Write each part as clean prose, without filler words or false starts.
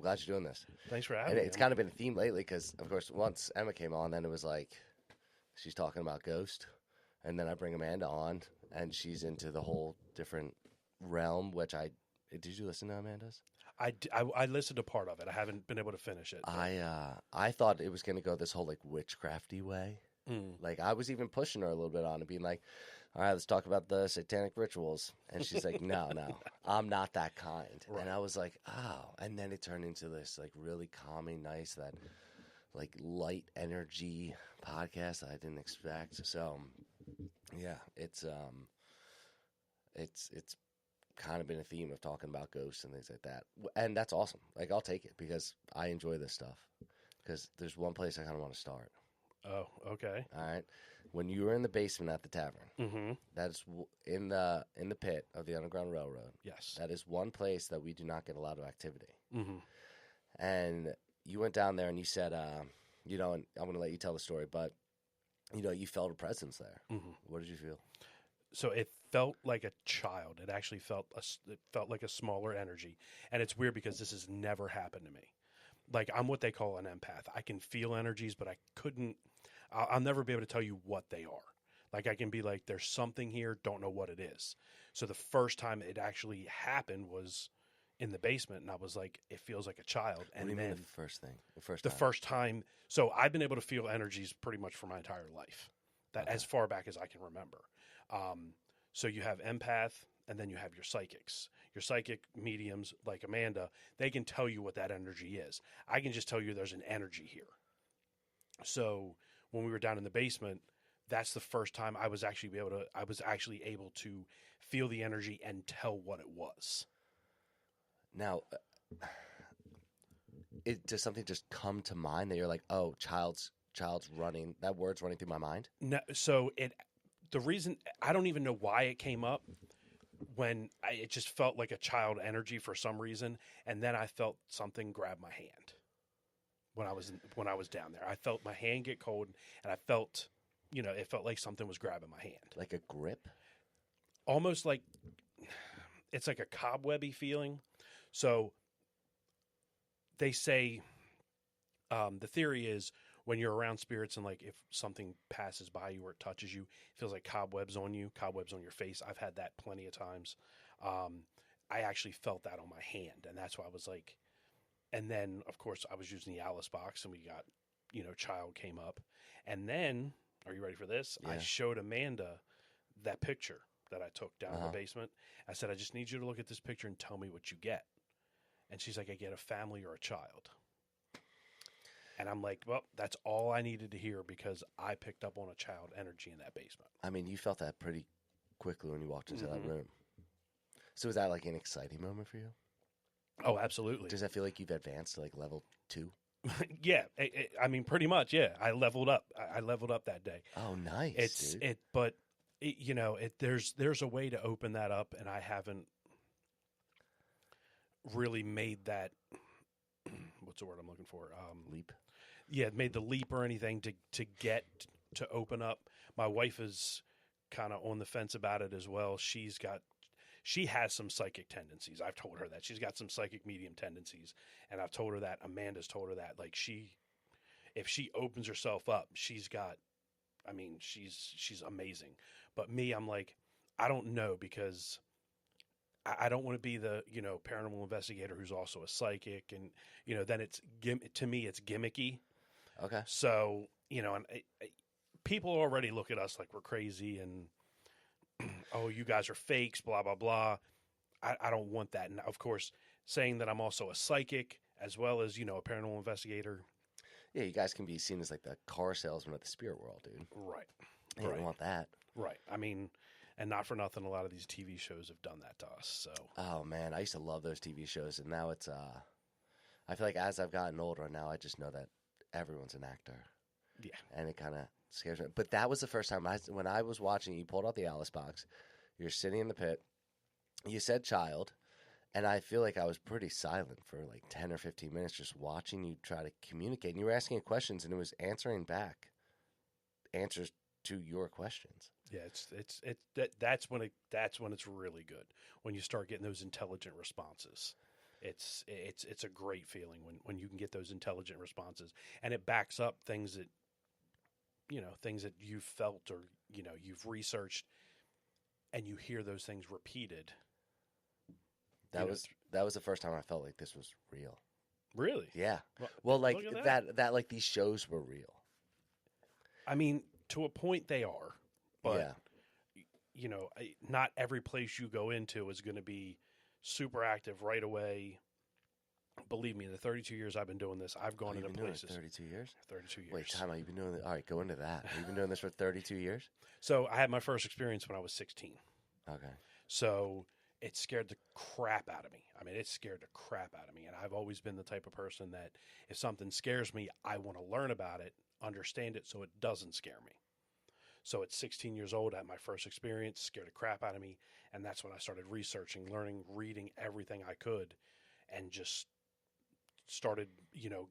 glad you're doing this. Thanks for having And me. it's kind of been a theme lately because, of course, once Emma came on, then it was like she's talking about Ghost. And then I bring Amanda on, and she's into the whole different realm, which did you listen to Amanda's? I listened to part of it. I haven't been able to finish it. I thought it was going to go this whole like witchcrafty way. Like I was even pushing her a little bit on it, being like, "All right, let's talk about the satanic rituals," and she's like, "No, I'm not that kind." Right. And I was like, "Oh," and then it turned into this like really calming, nice, that like light energy podcast that I didn't expect. So yeah, it's kind of been a theme of talking about ghosts and things like that, and that's awesome. Like I'll take it because I enjoy this stuff. Because there's one place I kind of want to start. Oh, okay. All right. When you were in the basement at the tavern, that's in the pit of the Underground Railroad. Yes. That is one place that we do not get a lot of activity. And you went down there and you said, and I'm going to let you tell the story, but you felt a presence there. What did you feel? So it felt like a child. It actually felt like a smaller energy, and it's weird because this has never happened to me. Like I'm what they call an empath. I can feel energies, but I'll never be able to tell you what they are. Like I can be like, there's something here, don't know what it is. So the first time it actually happened was in the basement, and I was like, it feels like a child. What do you mean the first time. So I've been able to feel energies pretty much for my entire life, as far back as I can remember. So you have empath, and then you have your psychics. Your psychic mediums, like Amanda, they can tell you what that energy is. I can just tell you there's an energy here. So when we were down in the basement, that's the first time I was actually able to feel the energy and tell what it was. Now, does something just come to mind that you're like, oh, child's running, that word's running through my mind? No, so the reason, I don't even know why it came up when it just felt like a child energy for some reason. And then I felt something grab my hand when I was down there. I felt my hand get cold, and I felt, it felt like something was grabbing my hand. Like a grip? Almost like, it's like a cobwebby feeling. So they say, the theory is when you're around spirits and like if something passes by you or it touches you, it feels like cobwebs on you, cobwebs on your face. I've had that plenty of times. I actually felt that on my hand, and that's why I was like, and then of course I was using the Alice box, and we got, child came up, and then, are you ready for this? Yeah. I showed Amanda that picture that I took down in the basement. I said, I just need you to look at this picture and tell me what you get. And she's like, I get a family or a child. And I'm like, well, that's all I needed to hear because I picked up on a child energy in that basement. I mean, you felt that pretty quickly when you walked into that room. So was that like an exciting moment for you? Oh, absolutely. Does that feel like you've advanced to like level 2? Yeah. I mean, pretty much, yeah. I leveled up. I leveled up that day. Oh, nice, dude. There's a way to open that up, and I haven't really made that, what's the word I'm looking for? Leap. Yeah, made the leap or anything to get to open up. My wife is kind of on the fence about it as well. She has some psychic tendencies. I've told her that. She's got some psychic medium tendencies, and I've told her that. Amanda's told her that. Like if she opens herself up, she's amazing. But me, I'm like, I don't know, because I don't want to be the, paranormal investigator who's also a psychic, and, then to me, it's gimmicky. Okay. So, and people already look at us like we're crazy and, oh, you guys are fakes, blah, blah, blah. I don't want that. And of course, saying that I'm also a psychic as well as, a paranormal investigator. Yeah, you guys can be seen as like the car salesman of the spirit world, dude. Right. You don't want that. Right. I mean, and not for nothing, a lot of these TV shows have done that to us. So. Oh man, I used to love those TV shows, and now it's I feel like as I've gotten older, now I just know that everyone's an actor. Yeah. And it kind of scares me. But that was the first time when I was watching, you pulled out the Alice box, you're sitting in the pit, you said child, and I feel like I was pretty silent for like 10 or 15 minutes just watching you try to communicate. And you were asking questions, and it was answering back answers to your questions. Yeah, that's when it's really good, when you start getting those intelligent responses. It's a great feeling when you can get those intelligent responses, and it backs up things that you've felt or you've researched, and you hear those things repeated. That was the first time I felt like this was real. Really? Yeah. Well, like that like these shows were real. I mean, to a point they are, but not every place you go into is going to be super active right away. Believe me, in the 32 years I've been doing this, I've gone into places. 32 years? 32 years. Wait, time out. You've been doing it. All right, go into that. You've been doing this for 32 years? So I had my first experience when I was 16. Okay. So it scared the crap out of me. I mean, it scared the crap out of me. And I've always been the type of person that if something scares me, I want to learn about it, understand it so it doesn't scare me. So at 16 years old, I had my first experience, scared the crap out of me. And that's when I started researching, learning, reading everything I could, and just started,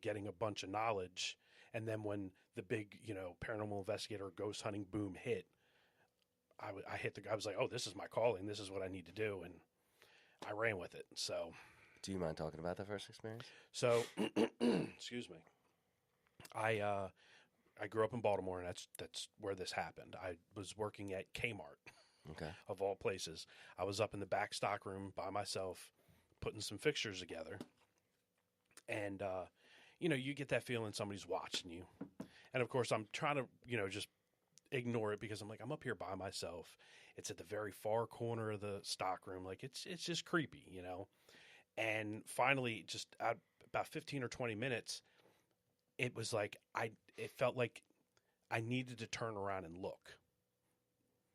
getting a bunch of knowledge. And then when the big, paranormal investigator ghost hunting boom hit, I was like, oh, this is my calling. This is what I need to do. And I ran with it. So. Do you mind talking about that first experience? So, excuse me. I grew up in Baltimore, and that's where this happened. I was working at Kmart, okay, of all places. I was up in the back stock room by myself, putting some fixtures together. And, you get that feeling somebody's watching you. And, of course, I'm trying to, just ignore it because I'm like, I'm up here by myself. It's at the very far corner of the stock room. Like, it's just creepy, And finally, just about 15 or 20 minutes, it was like it felt like I needed to turn around and look.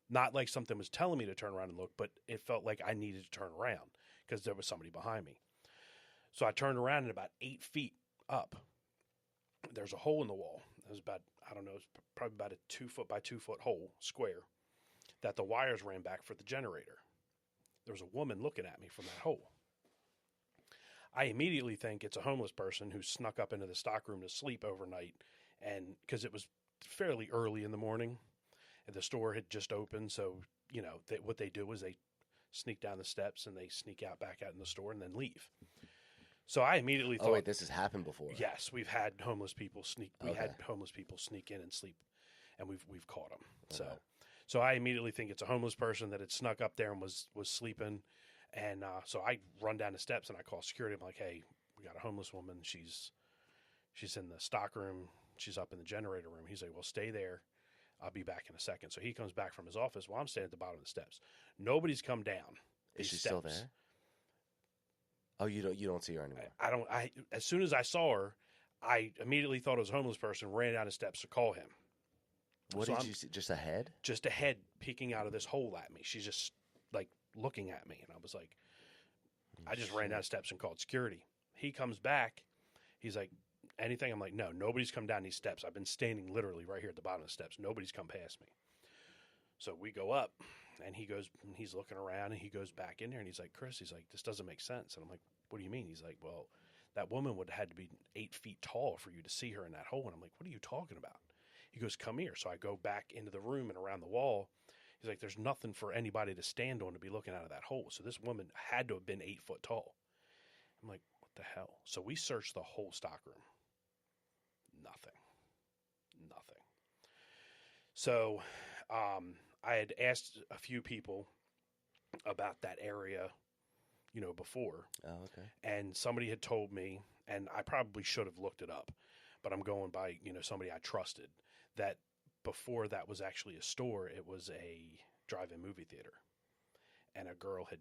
Not like something was telling me to turn around and look, but it felt like I needed to turn around because there was somebody behind me. So I turned around, and about 8 feet up, there's a hole in the wall. It was about, I don't know, it's probably about a 2 foot by 2 foot hole, square, that the wires ran back for the generator. There was a woman looking at me from that hole. I immediately think it's a homeless person who snuck up into the stockroom to sleep overnight, and because it was fairly early in the morning, and the store had just opened, so what they do is they sneak down the steps and they sneak back out in the store and then leave. So I immediately thought, oh wait, this has happened before. Yes, we've had homeless people sneak. We had homeless people sneak in and sleep, and we've caught them. Okay. So I immediately think it's a homeless person that had snuck up there and was sleeping. And so I run down the steps and I call security. I'm like, hey, we got a homeless woman. She's in the stock room. She's up in the generator room. He's like, well, stay there. I'll be back in a second. So he comes back from his office while I'm standing at the bottom of the steps. Nobody's come down. Is she still there? Oh, you don't see her anymore. As soon as I saw her, I immediately thought it was a homeless person, ran down the steps to call him. What did you see? Just a head? Just a head peeking out of this hole at me. She's just like looking at me, and I was like, I just ran down the steps and called security. He comes back. He's like, anything? I'm like, no, nobody's come down these steps. I've been standing literally right here at the bottom of the steps. Nobody's come past me. So we go up, and he's looking around, and he goes back in there, and he's like, Chris, he's like, this doesn't make sense. And I'm like, what do you mean? He's like, well, that woman would have had to be 8 feet tall for you to see her in that hole. And I'm like, what are you talking about? He goes, come here. So I go back into the room and around the wall. He's like, there's nothing for anybody to stand on to be looking out of that hole. So this woman had to have been 8 foot tall. I'm like, what the hell? So we searched the whole stockroom. Nothing. So I had asked a few people about that area, before. Oh, okay. And somebody had told me, and I probably should have looked it up, but I'm going by, somebody I trusted, that before that was actually a store, it was a drive-in movie theater. And a girl had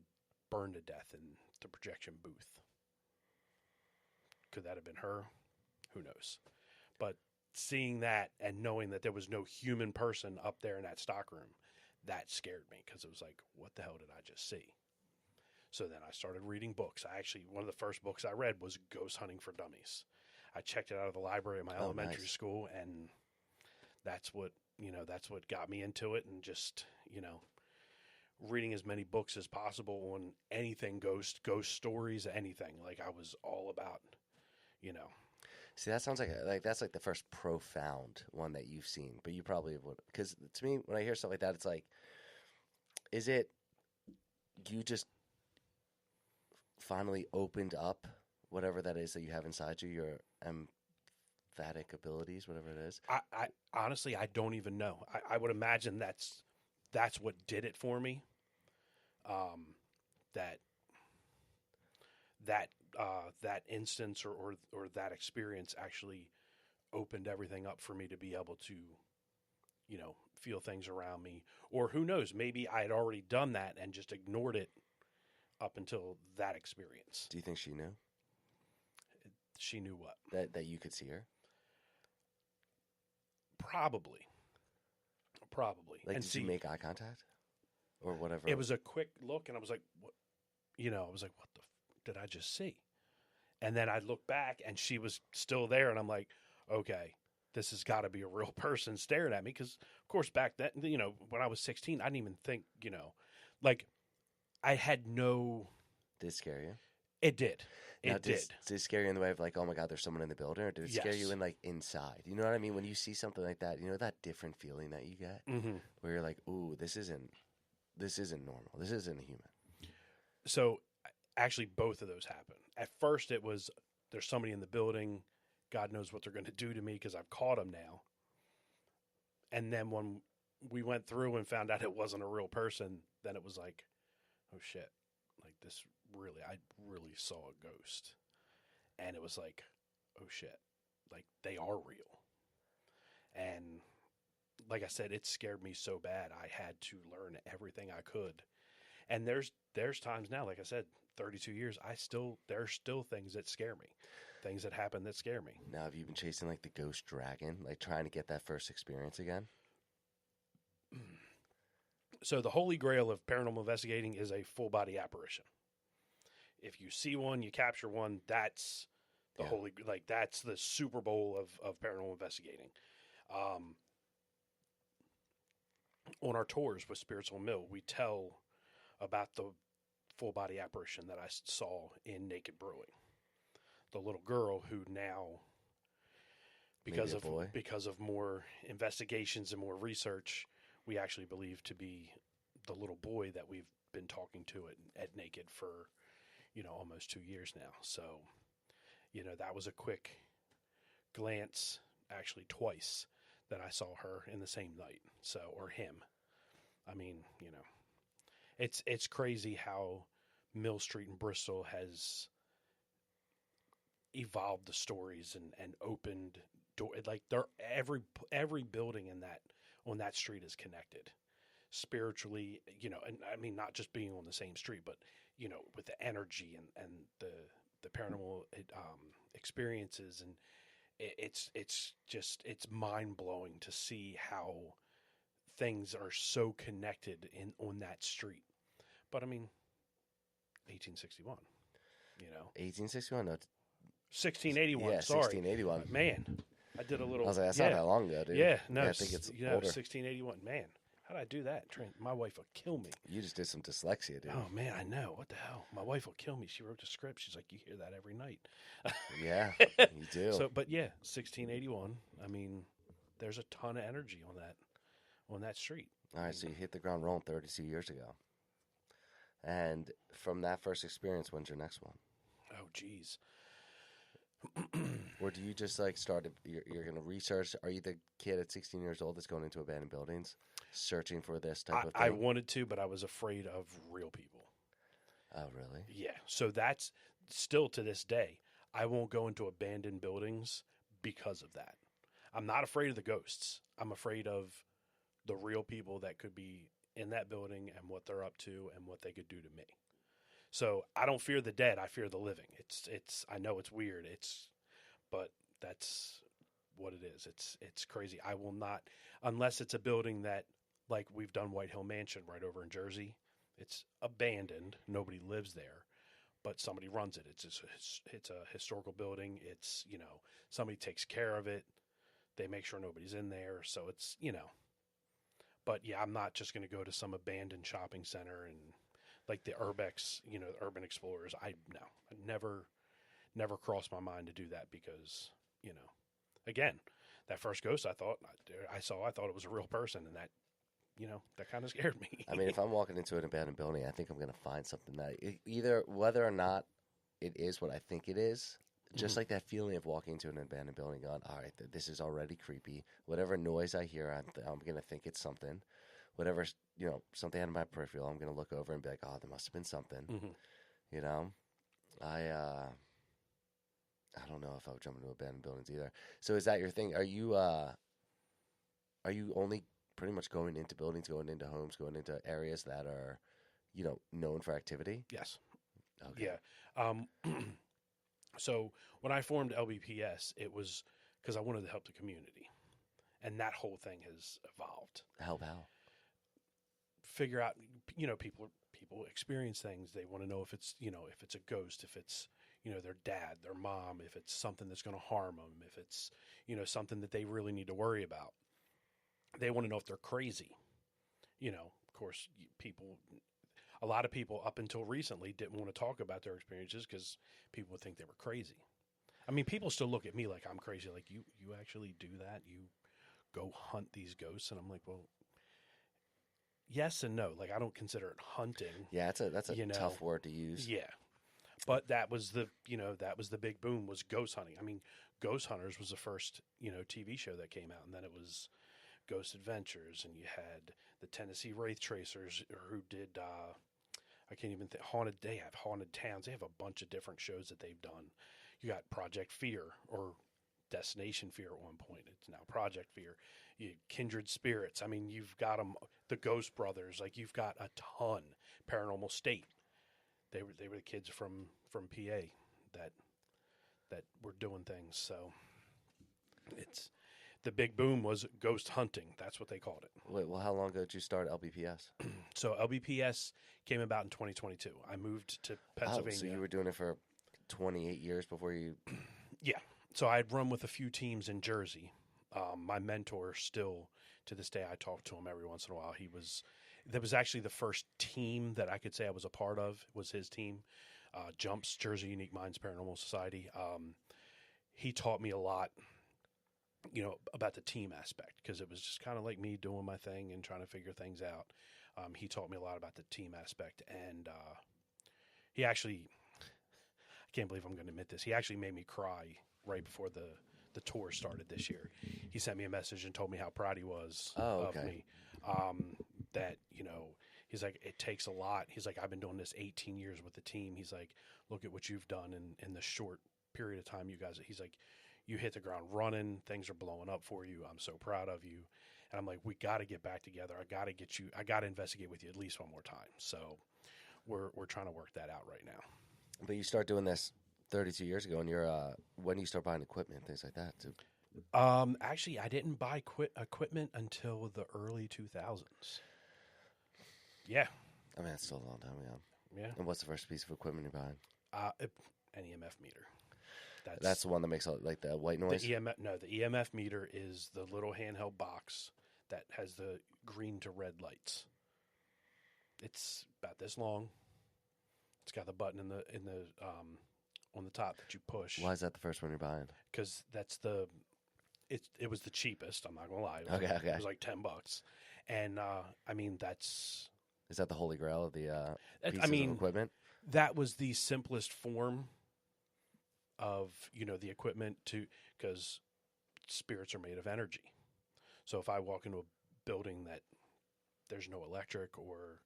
burned to death in the projection booth. Could that have been her? Who knows? But seeing that and knowing that there was no human person up there in that stockroom, that scared me because it was like, what the hell did I just see? So then I started reading books. One of the first books I read was Ghost Hunting for Dummies. I checked it out of the library at my elementary school, and that's what got me into it, and just, reading as many books as possible on anything ghost stories, anything. Like, I was all about, See, that sounds like that's like the first profound one that you've seen, but you probably would, because to me, when I hear stuff like that, it's like, is it you just finally opened up whatever that is that you have inside you, your emphatic abilities, whatever it is? I honestly, I don't even know. I would imagine that's what did it for me. That instance or that experience actually opened everything up for me to be able to, feel things around me. Or who knows, maybe I had already done that and just ignored it up until that experience. Do you think she knew? She knew what? That you could see her? Probably. Like, and did you make eye contact? Or whatever? It was a quick look, and I was like, what? I was like, what the did I just see? And then I looked back, and she was still there, and I'm like, okay, this has got to be a real person staring at me. Because, of course, back then, when I was 16, I didn't even think, like, I had no... Did it scare you? It did. Did. Did it scare you in the way of like, oh my God, there's someone in the building? Or did it scare you in like inside? You know what I mean? When you see something like that, that different feeling that you get? Mm-hmm. Where you're like, ooh, this isn't normal. This isn't a human. So, actually, both of those happened. At first, it was, there's somebody in the building. God knows what they're going to do to me because I've caught them now. And then when we went through and found out it wasn't a real person, then it was like, oh shit. Like this I really saw a ghost. And it was like, oh shit. Like they are real. And like I said, it scared me so bad. I had to learn everything I could. And there's times now, like I said, 32 years, there's still things that scare me. Things that happen that scare me. Now, have you been chasing like the ghost dragon, like trying to get that first experience again? So the holy grail of paranormal investigating is a full body apparition. If you see one, you capture one, that's the that's the Super Bowl of paranormal investigating. On our tours with Spirits on Mill, we tell about the full body apparition that I saw in Naked Brewing. The little girl who now, because of more investigations and more research, we actually believe to be the little boy that we've been talking to at Naked for, almost 2 years now. So, that was a quick glance, actually twice, that I saw her in the same night. So, or him. I mean, it's crazy how Mill Street in Bristol has evolved the stories and opened door. Like every building on that street is connected spiritually, and I mean not just being on the same street, but with the energy and the paranormal experiences, and it's mind blowing to see how things are so connected on that street. But I mean, 1861, 1861. No, 1681. Yeah, sorry, 1681. Man, I did a little. I was like, that's not that long ago, dude. Yeah, no, I think it's older. 1681. Man, how did I do that? My wife will kill me. You just did some dyslexia, dude. Oh man, I know. What the hell? My wife will kill me. She wrote the script. She's like, you hear that every night. Yeah, you do. So, but yeah, 1681. I mean, there's a ton of energy on that street. All right, so you hit the ground rolling 32 years ago. And from that first experience, when's your next one? Oh, geez. Or do you just like you're going to research? Are you the kid at 16 years old that's going into abandoned buildings, searching for this type of thing? I wanted to, but I was afraid of real people. Oh, really? Yeah. So that's still to this day. I won't go into abandoned buildings because of that. I'm not afraid of the ghosts. I'm afraid of the real people that could be in that building and what they're up to and what they could do to me. So I don't fear the dead. I fear the living. It's. I know it's weird. But that's what it is. It's crazy. I will not, unless it's a building that, like we've done White Hill Mansion right over in Jersey. It's abandoned. Nobody lives there, but somebody runs it. It's a historical building. It's, somebody takes care of it. They make sure nobody's in there. So it's, but yeah, I'm not just going to go to some abandoned shopping center and like the Urbex, the Urban Explorers. I never crossed my mind to do that because, again, that first ghost I thought it was a real person, and that, that kind of scared me. I mean, if I'm walking into an abandoned building, I think I'm going to find something that either whether or not it is what I think it is. Just like that feeling of walking into an abandoned building going, all right, this is already creepy. Whatever noise I hear, I'm going to think it's something. Whatever, something out of my peripheral, I'm going to look over and be like, oh, there must have been something. I don't know if I would jump into abandoned buildings either. So is that your thing? Are you only pretty much going into buildings, going into homes, going into areas that are, known for activity? Yes. Okay. Yeah. So when I formed LBPS, it was because I wanted to help the community, and that whole thing has evolved. Help how? Figure out, people experience things. They want to know if it's, if it's a ghost, if it's, their dad, their mom, if it's something that's going to harm them, if it's, something that they really need to worry about. They want to know if they're crazy. Of course, a lot of people up until recently didn't want to talk about their experiences because people would think they were crazy. I mean, people still look at me like I'm crazy. Like, you actually do that? You go hunt these ghosts? And I'm like, well, yes and no. Like, I don't consider it hunting. Yeah, that's a tough word to use. Yeah. But that was the big boom, was ghost hunting. I mean, Ghost Hunters was the first, TV show that came out, and then it was Ghost Adventures, and you had the Tennessee Wraith Tracers who did, I can't even think, they have Haunted Towns. They have a bunch of different shows that they've done. You got Project Fear, or Destination Fear at one point. It's now Project Fear. Kindred Spirits. I mean, you've got them, the Ghost Brothers. Like, you've got a ton. Paranormal State. They were the kids from PA that were doing things. So it's the big boom was ghost hunting. That's what they called it. Wait, well, how long ago did you start LBPS? So LBPS came about in 2022. I moved to Pennsylvania. Oh, so you were doing it for 28 years before you... Yeah. So I'd run with a few teams in Jersey. My mentor still, to this day, I talk to him every once in a while. That was actually the first team that I could say I was a part of, was his team. Jumps, Jersey Unique Minds Paranormal Society. He taught me a lot, about the team aspect, because it was just kind of like me doing my thing and trying to figure things out. He taught me a lot about the team aspect, and he actually, I can't believe I'm going to admit this, he actually made me cry right before the tour started this year. He sent me a message and told me how proud he was of me. That, he's like, it takes a lot. He's like, I've been doing this 18 years with the team. He's like, look at what you've done in the short period of time you guys, he's like, you hit the ground running. Things are blowing up for you. I'm so proud of you. And I'm like, we got to get back together. I got to investigate with you at least one more time. So we're trying to work that out right now. But you start doing this 32 years ago, and when do you start buying equipment, things like that too? Actually, I didn't buy equipment until the early 2000s. Yeah. I mean, that's still a long time ago. Yeah. And what's the first piece of equipment you're buying? An EMF meter. That's the one that makes like the white noise? The EMF meter is the little handheld box that has the green to red lights. It's about this long. It's got the button in the on the top that you push. Why is that the first one you're buying? Because it was the cheapest. I'm not gonna lie. It was like $10, and I mean that's. Is that the holy grail of the pieces of equipment? That was the simplest form of the equipment, because spirits are made of energy. So if I walk into a building that there's no electric, or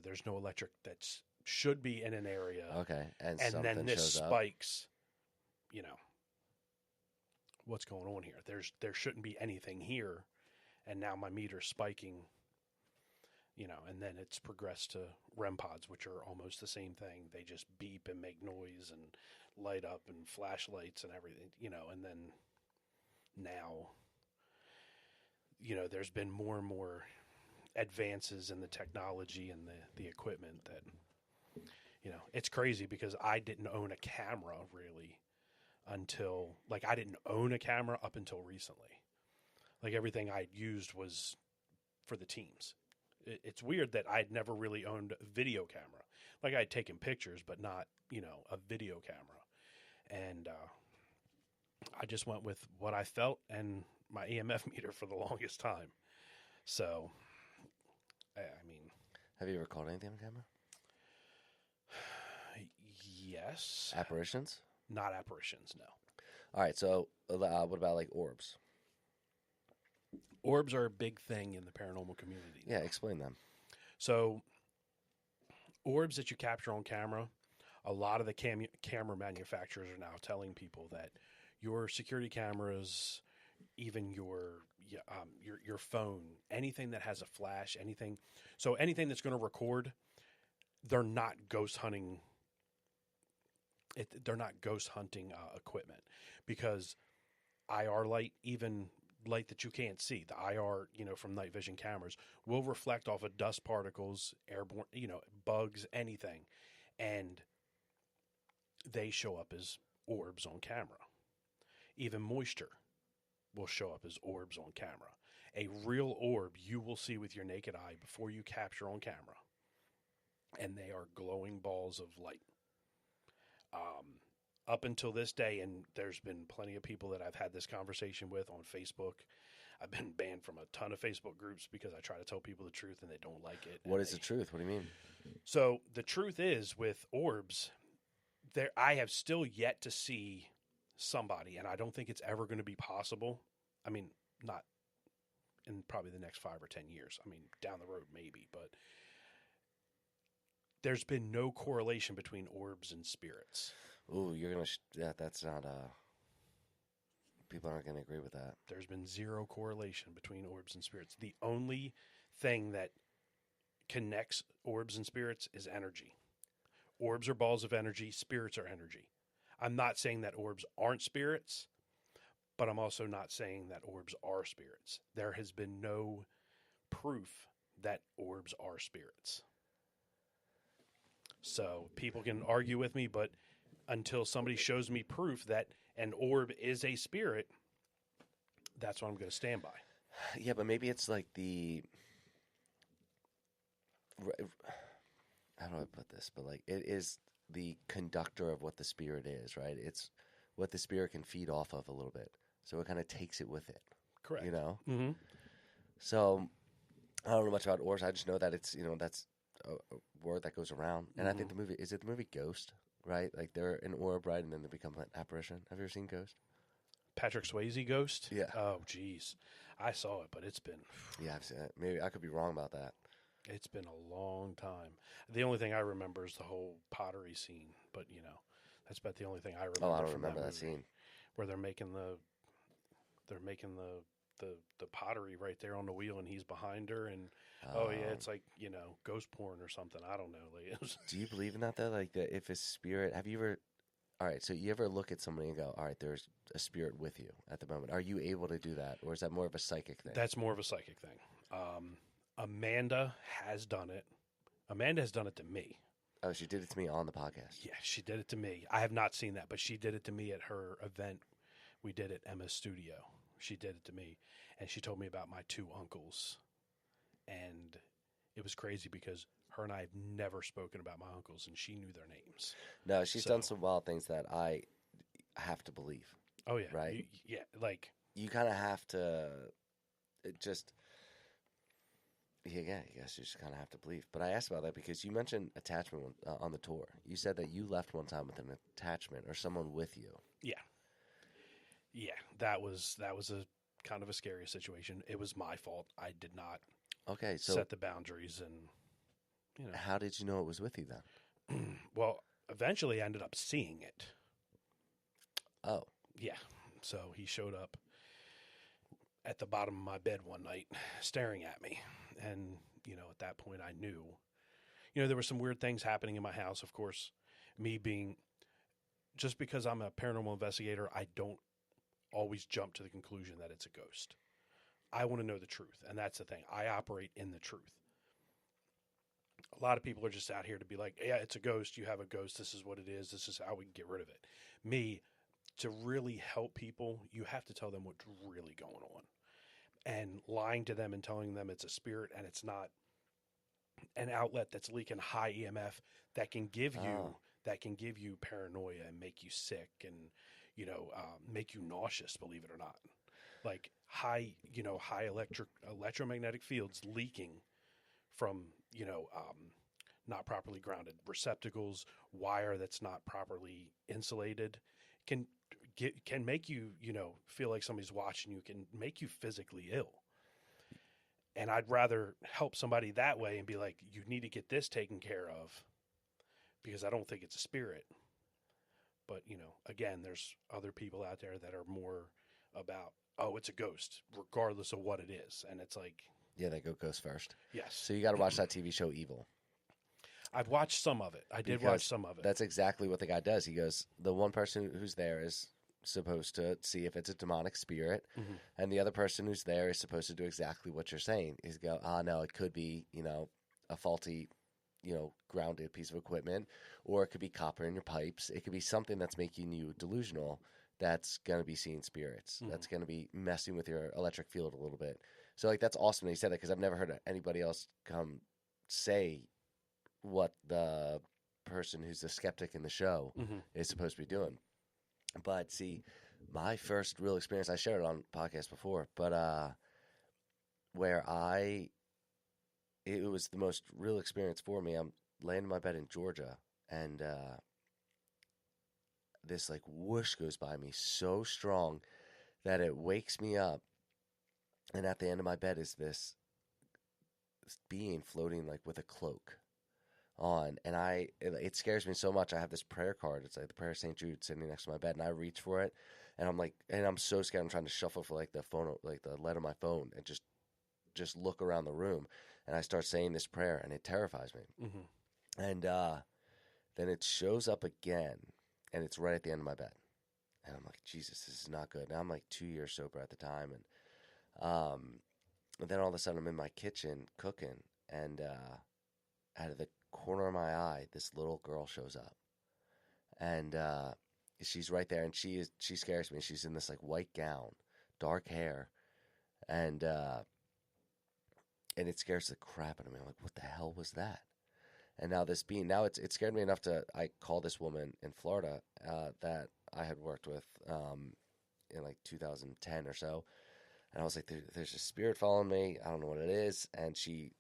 there's no electric that should be in an area, okay, and then this shows spikes, what's going on here? There shouldn't be anything here, and now my meter's spiking. And then it's progressed to REM pods, which are almost the same thing. They just beep and make noise and light up, and flashlights and everything, and then now, there's been more and more advances in the technology and the equipment that, it's crazy, because I didn't own a camera really until, I didn't own a camera up until recently. Like, everything I used was for the teams. It's weird that I'd never really owned a video camera. Like, I'd taken pictures, but not, a video camera. And I just went with what I felt and my EMF meter for the longest time. So, I mean... Have you ever caught anything on camera? Yes. Apparitions? Not apparitions, no. All right, so what about like orbs? Orbs are a big thing in the paranormal community. Yeah, explain them. So, orbs that you capture on camera, a lot of the camera manufacturers are now telling people that your security cameras, even your phone, anything that has a flash, anything that's going to record, they're not ghost hunting. They're not ghost hunting equipment, because IR light, even light that you can't see, the IR, from night vision cameras, will reflect off of dust particles, airborne, bugs, anything, and they show up as orbs on camera. Even moisture will show up as orbs on camera. A real orb you will see with your naked eye before you capture on camera, and they are glowing balls of light. Up until this day, and there's been plenty of people that I've had this conversation with on Facebook. I've been banned from a ton of Facebook groups because I try to tell people the truth and they don't like it. What is the truth? What do you mean? So the truth is, with orbs, I have still yet to see somebody, and I don't think it's ever going to be possible. I mean, not in probably the next 5 or 10 years. I mean, down the road maybe, but there's been no correlation between orbs and spirits. Ooh, you're going to... that's not... People aren't going to agree with that. There's been zero correlation between orbs and spirits. The only thing that connects orbs and spirits is energy. Orbs are balls of energy. Spirits are energy. I'm not saying that orbs aren't spirits, but I'm also not saying that orbs are spirits. There has been no proof that orbs are spirits. So people can argue with me, but until somebody shows me proof that an orb is a spirit, that's what I'm going to stand by. Yeah, but maybe it's like the... How do I put this? But like, it is the conductor of what the spirit is, right? It's what the spirit can feed off of a little bit. So it kind of takes it with it. Correct. Mm-hmm. So I don't know much about orbs. I just know that it's, that's a word that goes around. And I think the movie Ghost, right? Like they're an orb, right? And then they become an apparition. Have you ever seen Ghost? Patrick Swayze Ghost? Yeah. Oh, geez. I saw it, but it's been... Yeah, I've seen it. Maybe I could be wrong about that. It's been a long time. The only thing I remember is the whole pottery scene, but that's about the only thing I remember. Oh, I don't from remember that movie, scene. where they're making the pottery right there on the wheel, and he's behind her, and it's like ghost porn or something. I don't know. Like, do you believe in that though? Like that if a spirit, have you ever? All right, so you ever look at somebody and go, all right, there's a spirit with you at the moment. Are you able to do that, or is that more of a psychic thing? That's more of a psychic thing. Amanda has done it. Amanda has done it to me. Oh, she did it to me on the podcast. Yeah, she did it to me. I have not seen that, but she did it to me at her event we did at Emma's studio. She did it to me, and she told me about my 2 uncles. And it was crazy because her and I have never spoken about my uncles, and she knew their names. No, she's done some wild things that I have to believe. Oh, yeah. Right? Like... You kind of have to just... Yeah, I guess you just kind of have to believe. But I asked about that because you mentioned attachment on the tour. You said that you left one time with an attachment or someone with you. Yeah. Yeah, that was a kind of a scary situation. It was my fault. I did not set the boundaries, and How did you know it was with you then? Well, eventually I ended up seeing it. Oh. Yeah. So he showed up at the bottom of my bed one night staring at me. And, at that point I knew, there were some weird things happening in my house. Of course, just because I'm a paranormal investigator, I don't always jump to the conclusion that it's a ghost. I want to know the truth. And that's the thing. I operate in the truth. A lot of people are just out here to be like, yeah, it's a ghost. You have a ghost. This is what it is. This is how we can get rid of it. Me, to really help people, you have to tell them what's really going on. And lying to them and telling them it's a spirit and it's not an outlet that's leaking high EMF that can give you paranoia and make you sick and make you nauseous, believe it or not. Like high electromagnetic fields leaking from not properly grounded receptacles, wire that's not properly insulated, can make you, feel like somebody's watching you, can make you physically ill. And I'd rather help somebody that way and be like, you need to get this taken care of, because I don't think it's a spirit. But, again, there's other people out there that are more about, oh, it's a ghost, regardless of what it is. And it's like... Yeah, they go ghost first. Yes. So you got to watch that TV show Evil. I've watched some of it. I did watch some of it. That's exactly what the guy does. He goes, the one person who's there is supposed to see if it's a demonic spirit, and the other person who's there is supposed to do exactly what you're saying. He's go, no, it could be, a faulty, grounded piece of equipment, or it could be copper in your pipes. It could be something that's making you delusional, that's going to be seeing spirits. That's going to be messing with your electric field a little bit. So, like, that's awesome that he said that, because I've never heard anybody else come say what the person who's the skeptic in the show is supposed to be doing. But see, my first real experience, I shared it on podcast before, but where it was the most real experience for me. I'm laying in my bed in Georgia, and this like whoosh goes by me so strong that it wakes me up, and at the end of my bed is this being floating like with a cloak on, and it scares me so much. I have this prayer card. It's like the prayer of St. Jude sitting next to my bed, and I reach for it, and I'm so scared. I'm trying to shuffle for like the phone, like the lead of my phone, and just look around the room, and I start saying this prayer, and it terrifies me. And then it shows up again, and it's right at the end of my bed, and I'm like, Jesus, this is not good. Now I'm like 2 years sober at the time, and then all of a sudden I'm in my kitchen cooking, and out of the corner of my eye, this little girl shows up, and she's right there, and she scares me. She's in this like white gown, dark hair, and it scares the crap out of me. I'm like, what the hell was that? And now this being, it scared me enough I called this woman in Florida that I had worked with in like 2010 or so, and I was like, there's a spirit following me. I don't know what it is, and she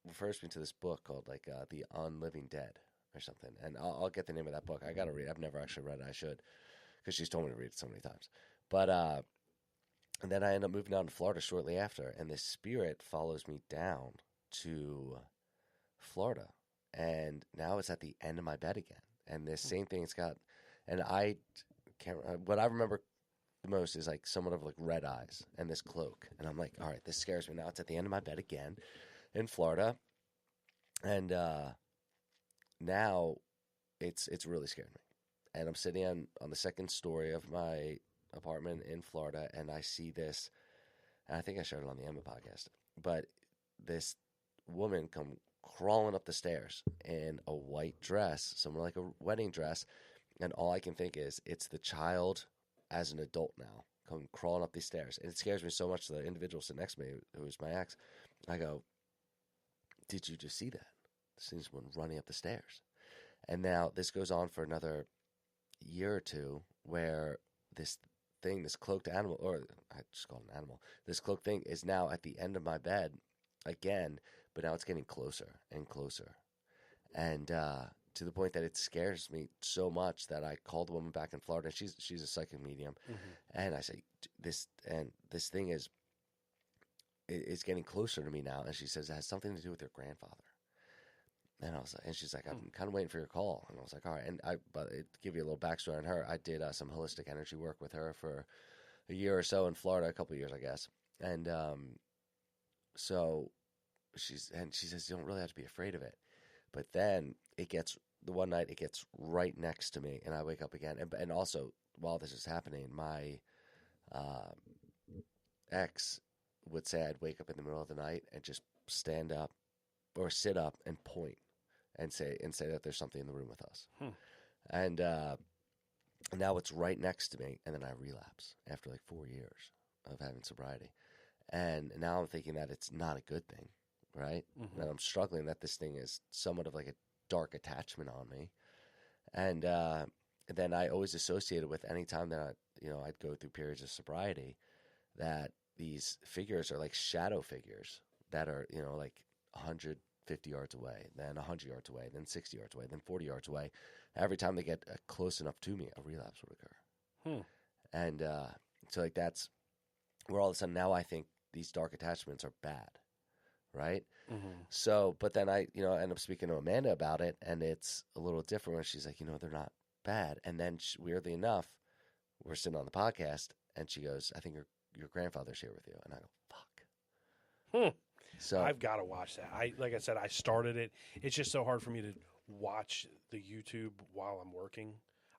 refers me to this book called like The Unliving Dead or something, and I'll get the name of that book. I gotta read it. I've never actually read it. I should, because she's told me to read it so many times. But and then I end up moving down to Florida shortly after, and this spirit follows me down to Florida, and now it's at the end of my bed again, and this same thing it's got, and I can't. What I remember the most is like somewhat of like red eyes and this cloak, and I'm like, all right, this scares me. Now it's at the end of my bed again in Florida, and now it's really scared me. And I'm sitting on the second story of my apartment in Florida, and I see this, and I think I shared it on the Emma podcast, but this woman come crawling up the stairs in a white dress, somewhere like a wedding dress, and all I can think is it's the child as an adult now come crawling up these stairs, and it scares me so much. The individual sitting next to me, who was my ex, I go, did you just see that? This thing's one running up the stairs. And now this goes on for another year or two, where this thing, this cloaked animal, or I just call it an animal, this cloaked thing is now at the end of my bed again, but now it's getting closer and closer. And to the point that it scares me so much that I called the woman back in Florida. She's a psychic medium. And I say, this thing is getting closer to me now. And she says it has something to do with your grandfather. And I was like, and she's like, I'm kind of waiting for your call. And I was like, all right. And but to give you a little backstory on her, I did some holistic energy work with her for a year or so in Florida, a couple of years, I guess. And so she says, you don't really have to be afraid of it. But then one night it gets right next to me, and I wake up again. And also, while this is happening, my ex would say I'd wake up in the middle of the night and just stand up or sit up and point and say that there's something in the room with us. And now it's right next to me, and then I relapse after like 4 years of having sobriety. And now I'm thinking that it's not a good thing, right? That I'm struggling, that this thing is somewhat of like a dark attachment on me. And then I always associated with any time that I'd go through periods of sobriety, that these figures are like shadow figures that are, like 150 yards away, then 100 yards away, then 60 yards away, then 40 yards away. Every time they get close enough to me, a relapse would occur. And so like that's where all of a sudden now I think these dark attachments are bad, right? So, but then I, end up speaking to Amanda about it, and it's a little different when she's like, they're not bad. And then weirdly enough, we're sitting on the podcast, and she goes, I think your grandfather's here with you. And I go, fuck. So I've got to watch that. Like I said, I started it. It's just so hard for me to watch the YouTube while I'm working.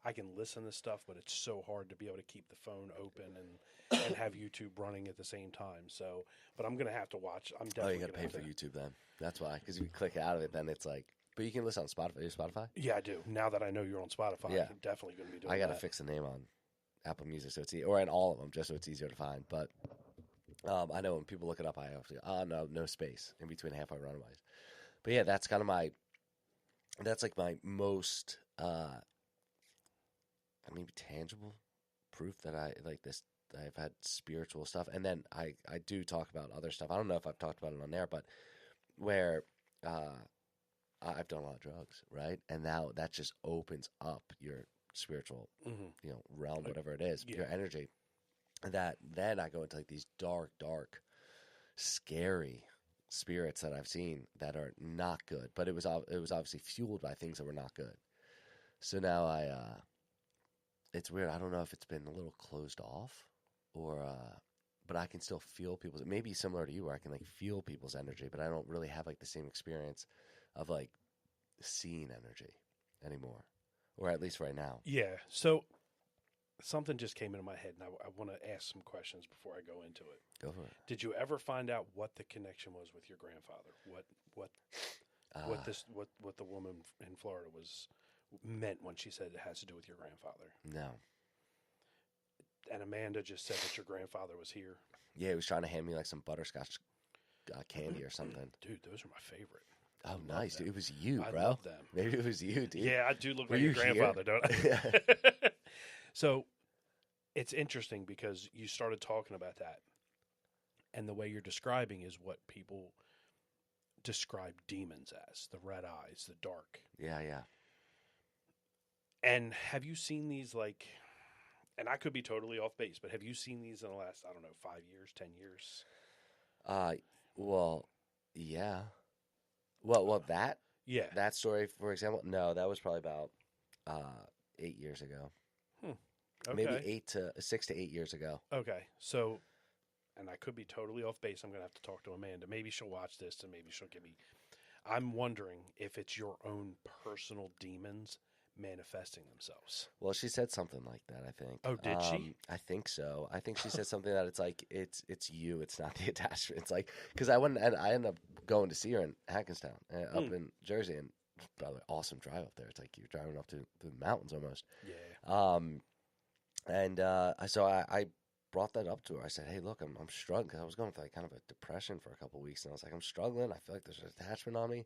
I can listen to stuff, but it's so hard to be able to keep the phone open and have YouTube running at the same time. So, but I'm gonna have to watch. I'm definitely. you got to pay for YouTube then. That's why, because you click out of it, then it's like. But you can listen on Spotify. Are you Spotify? Yeah, I do. Now that I know you're on Spotify, Yeah. I'm definitely gonna be doing. I got to that. fix the name on Apple Music, so it's or in all of them, just so it's easier to find. But I know when people look it up, I have to go, no space in between Halfway Runaways. But yeah, that's kind of that's like my most, tangible proof that I like this. I've had spiritual stuff, and then I do talk about other stuff. I don't know if I've talked about it on there, but where I've done a lot of drugs, right? And now that just opens up your spiritual, realm, whatever it is, your energy. That then I go into like these dark, scary spirits that I've seen that are not good. But it was obviously fueled by things that were not good. So now it's weird. I don't know if it's been a little closed off, or but I can still feel people's. It may be similar to you, where I can like feel people's energy, but I don't really have like the same experience of like seeing energy anymore, or at least right now. Yeah. So something just came into my head, and I want to ask some questions before I go into it. Go for it. Did you ever find out what the connection was with your grandfather? What the woman in Florida meant when she said it has to do with your grandfather? No. And Amanda just said that your grandfather was here. Yeah, he was trying to hand me like some butterscotch candy or something. Dude, those are my favorite. Oh, nice, dude. It was you, bro. I love them. Maybe it was you, dude. Yeah, I do look Were like your you grandfather, here? don't I? Yeah. So it's interesting because you started talking about that, and the way you're describing is what people describe demons as: the red eyes, the dark. Yeah. And have you seen these, like, and I could be totally off base, but have you seen these in the last, 5 years, 10 years? Well, yeah. Well, that Yeah. that story, for example, no, that was probably about 8 years ago. Okay. Maybe 6 to 8 years ago. Okay. So, and I could be totally off base. I'm going to have to talk to Amanda. Maybe she'll watch this and maybe she'll give me. I'm wondering if it's your own personal demons manifesting themselves. Well, she said something like that, I think. Oh, did she? I think so. I think she said something that it's like it's you, it's not the attachment. It's like because I ended up going to see her in Hackenstown, up in Jersey, and by the way, awesome drive up there. It's like you're driving up to the mountains almost. Yeah. So I brought that up to her. I said, "Hey, look, I'm struggling because I was going through like kind of a depression for a couple of weeks, and I was like, I'm struggling. I feel like there's an attachment on me."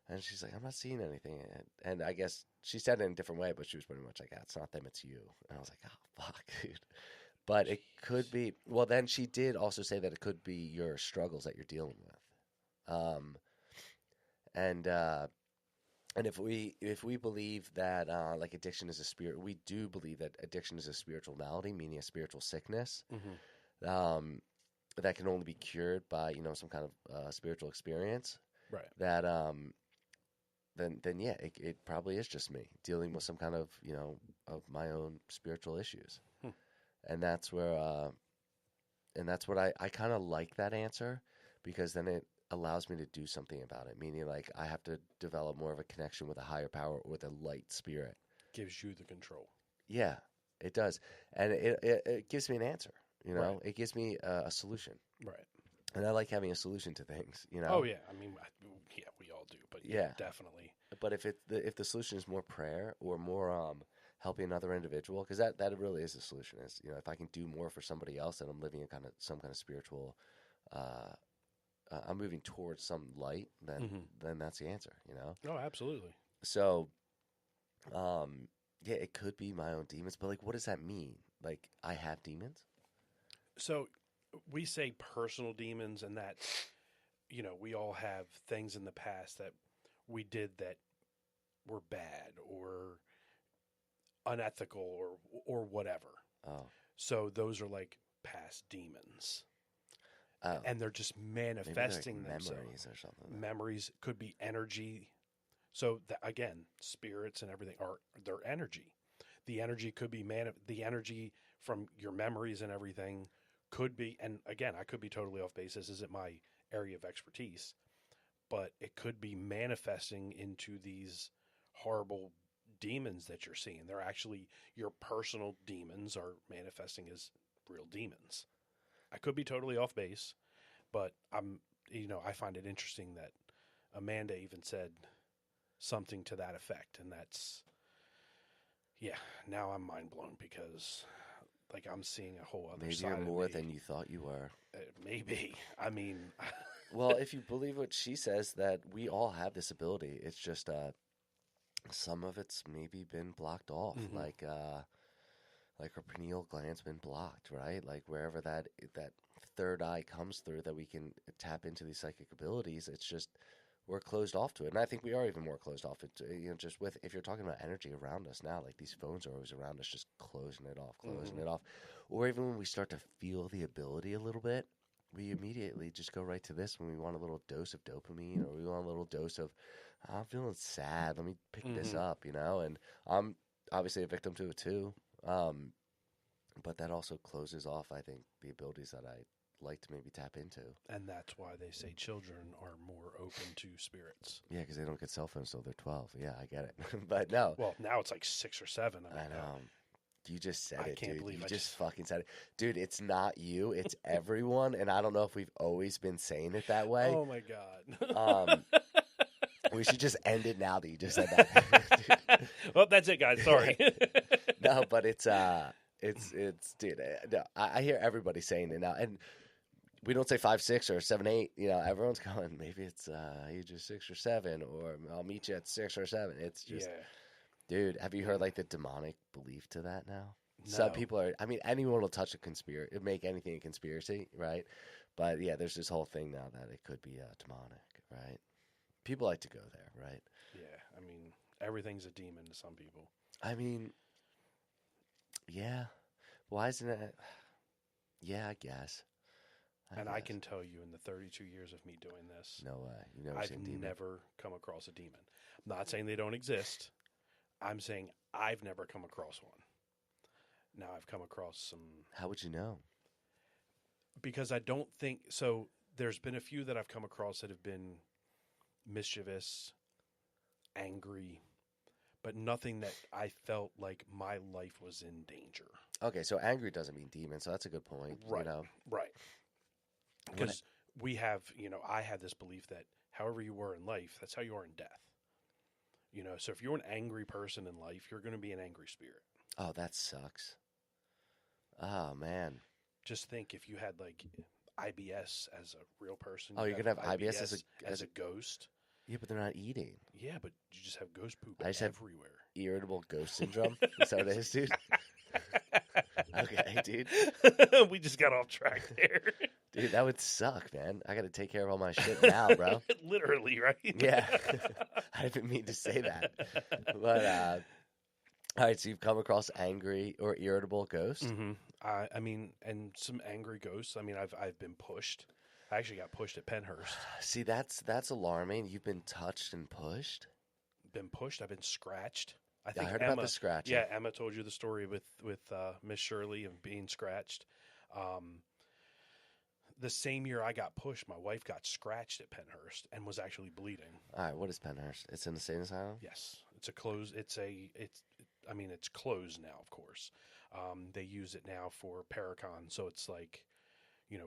And she's like, I'm not seeing anything. And I guess she said it in a different way, but she was pretty much like, it's not them, it's you. And I was like, oh, fuck, dude. But it could be. Well, then she did also say that it could be your struggles that you're dealing with. And if we believe that like addiction is a spirit, we do believe that addiction is a spiritual malady, meaning a spiritual sickness. Mm-hmm. That can only be cured by some kind of spiritual experience. Right. That then yeah, it probably is just me dealing with some kind of of my own spiritual issues, and that's where and that's what I kind of like that answer, because then it allows me to do something about it. Meaning, like, I have to develop more of a connection with a higher power or with a light spirit. Gives you the control. Yeah, it does, and it gives me an answer. Right. It gives me a solution. Right. And I like having a solution to things. Oh yeah, I mean, yeah, we all do, but yeah, definitely. But if the solution is more prayer or more helping another individual, because that really is the solution. Is if I can do more for somebody else, and I'm living in some kind of spiritual, I'm moving towards some light, then that's the answer. Oh, absolutely. So, yeah, it could be my own demons, but like, what does that mean? Like, I have demons? So we say personal demons, and that we all have things in the past that we did that were bad or unethical or whatever. Oh. So those are like past demons. Oh. And they're just manifesting like themselves. memories or something. Memories could be energy. So again, spirits and everything are their energy. The energy could be the energy from your memories and everything could be, and again, I could be totally off base. This isn't my area of expertise, but it could be manifesting into these horrible demons that you're seeing. They're actually your personal demons are manifesting as real demons. I could be totally off base, but I find it interesting that Amanda even said something to that effect, and that's, now I'm mind blown because like I'm seeing a whole other side. Maybe you're more than you thought you were. Maybe. I mean, well, if you believe what she says, that we all have this ability. It's just some of it's maybe been blocked off, mm-hmm. like our pineal gland's been blocked, right? Like wherever that third eye comes through, that we can tap into these psychic abilities. It's just we're closed off to it, and I think we are even more closed off. Just with, if you're talking about energy around us now, like these phones are always around us, just closing it off, mm-hmm. it off, or even when we start to feel the ability a little bit, we immediately just go right to this when we want a little dose of dopamine, or we want a little dose of, I'm feeling sad, let me pick mm-hmm. this up, and I'm obviously a victim to it too. But that also closes off, I think, the abilities that I like to maybe tap into. And that's why they say children are more open to spirits. Yeah, because they don't get cell phones till they're 12. Yeah, I get it. But no. Well, now it's like 6 or 7. I know. You just said it, can't dude. believe You I just fucking said it. Dude, it's not you. It's everyone. And I don't know if we've always been saying it that way. Oh, my God. We should just end it now that you just said that. Well, that's it, guys. Sorry. No, but it's dude. No, I hear everybody saying it now, and we don't say 5, 6, or 7, 8. Everyone's going. Maybe it's age of 6 or 7, or I'll meet you at 6 or 7. It's just, dude. Have you heard like the demonic belief to that now? No. Some people are. I mean, anyone will touch a conspiracy, make anything a conspiracy, right? But yeah, there's this whole thing now that it could be demonic, right? People like to go there, right? Yeah, I mean, everything's a demon to some people. I mean, yeah. Why isn't it? Yeah, I guess. I can tell you, in the 32 years of me doing this, no way. You never I've seen a demon? never come across a demon. I'm not saying they don't exist. I'm saying I've never come across one. Now I've come across some. How would you know? Because I don't think so. There's been a few that I've come across that have been mischievous, angry, but nothing that I felt like my life was in danger. Okay, so angry doesn't mean demon, so that's a good point. Right. Right. Because we have, I have this belief that however you were in life, that's how you are in death. So if you're an angry person in life, you're going to be an angry spirit. Oh, that sucks. Oh, man. Just think if you had like IBS as a real person. Oh, you're going to have IBS as a ghost. Yeah, but they're not eating. Yeah, but you just have ghost poop everywhere. Have irritable ghost syndrome. Is that what it is, dude? Okay, dude. We just got off track there. Dude, that would suck, man. I got to take care of all my shit now, bro. Literally, right? Yeah. I didn't mean to say that. But, all right, so you've come across angry or irritable ghosts? Mm-hmm. I mean, and some angry ghosts. I mean, I've been pushed. I actually got pushed at Pennhurst. See, that's alarming. You've been touched and pushed? Been pushed. I've been scratched. I heard about the scratching. Yeah, Emma told you the story with Miss Shirley of being scratched. The same year I got pushed, my wife got scratched at Pennhurst and was actually bleeding. All right, what is Pennhurst? It's an insane asylum? Yes, it's a closed. It's closed now, of course. They use it now for Paracon, so it's like,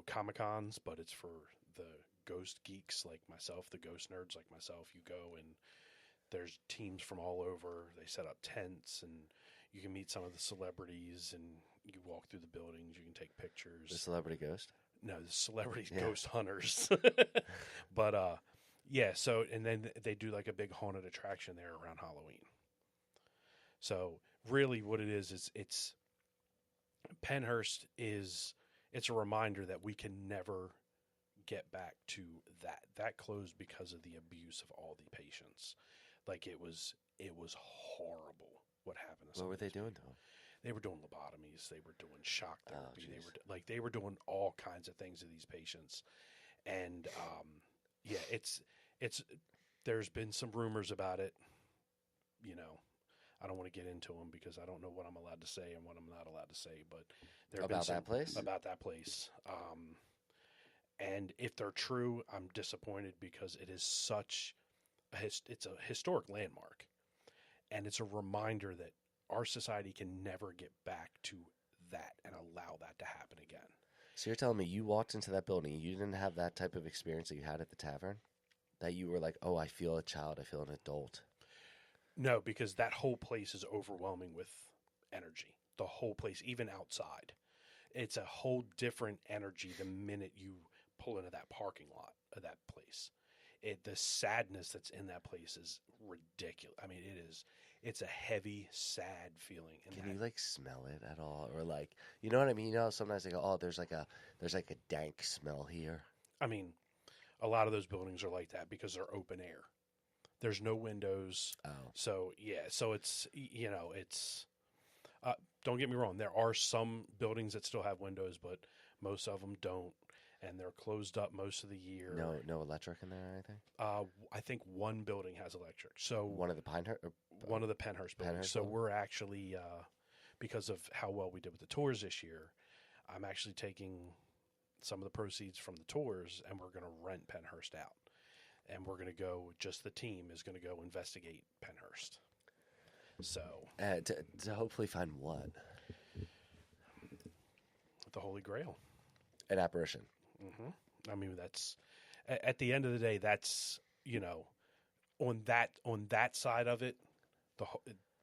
Comic-Cons, but it's for the ghost geeks like myself, the ghost nerds like myself. You go and there's teams from all over. They set up tents and you can meet some of the celebrities and you walk through the buildings. You can take pictures. The celebrity ghost? No, the celebrity ghost hunters. But, so, and then they do like a big haunted attraction there around Halloween. So really what it is it's Pennhurst it's a reminder that we can never get back to that. That closed because of the abuse of all the patients. Like it was horrible what happened to What were they doing to them? They were doing lobotomies. They were doing shock therapy. Oh, they were doing all kinds of things to these patients. And yeah, it's there's been some rumors about it. You know, I don't want to get into them because I don't know what I'm allowed to say and what I'm not allowed to say. But there have been some, that place? About that place. And if they're true, I'm disappointed because it is such it's a historic landmark, and it's a reminder that our society can never get back to that and allow that to happen again. So you're telling me you walked into that building, you didn't have that type of experience that you had at the tavern? That you were like, oh, I feel a child, I feel an adult. No, because that whole place is overwhelming with energy. The whole place, even outside. It's a whole different energy the minute you pull into that parking lot of that place. The sadness that's in that place is ridiculous. I mean, it's a heavy, sad feeling. Can you like smell it at all? Or like, you know what I mean? You know, sometimes they go, oh, there's like a dank smell here. I mean, a lot of those buildings are like that because they're open air. There's no windows. Oh. So, yeah. So it's, you know, it's, don't get me wrong. There are some buildings that still have windows, but most of them don't. And they're closed up most of the year. No electric in there or anything? I think one building has electric. So one of the one of the Penhurst buildings. So we're actually, because of how well we did with the tours this year, I'm actually taking some of the proceeds from the tours and we're going to rent Penhurst out. And we're going to go, just the team is going to go investigate Penhurst. So. To hopefully find what? The Holy Grail. An apparition. Mm-hmm. I mean, that's, at the end of the day, that's, you know, on that side of it,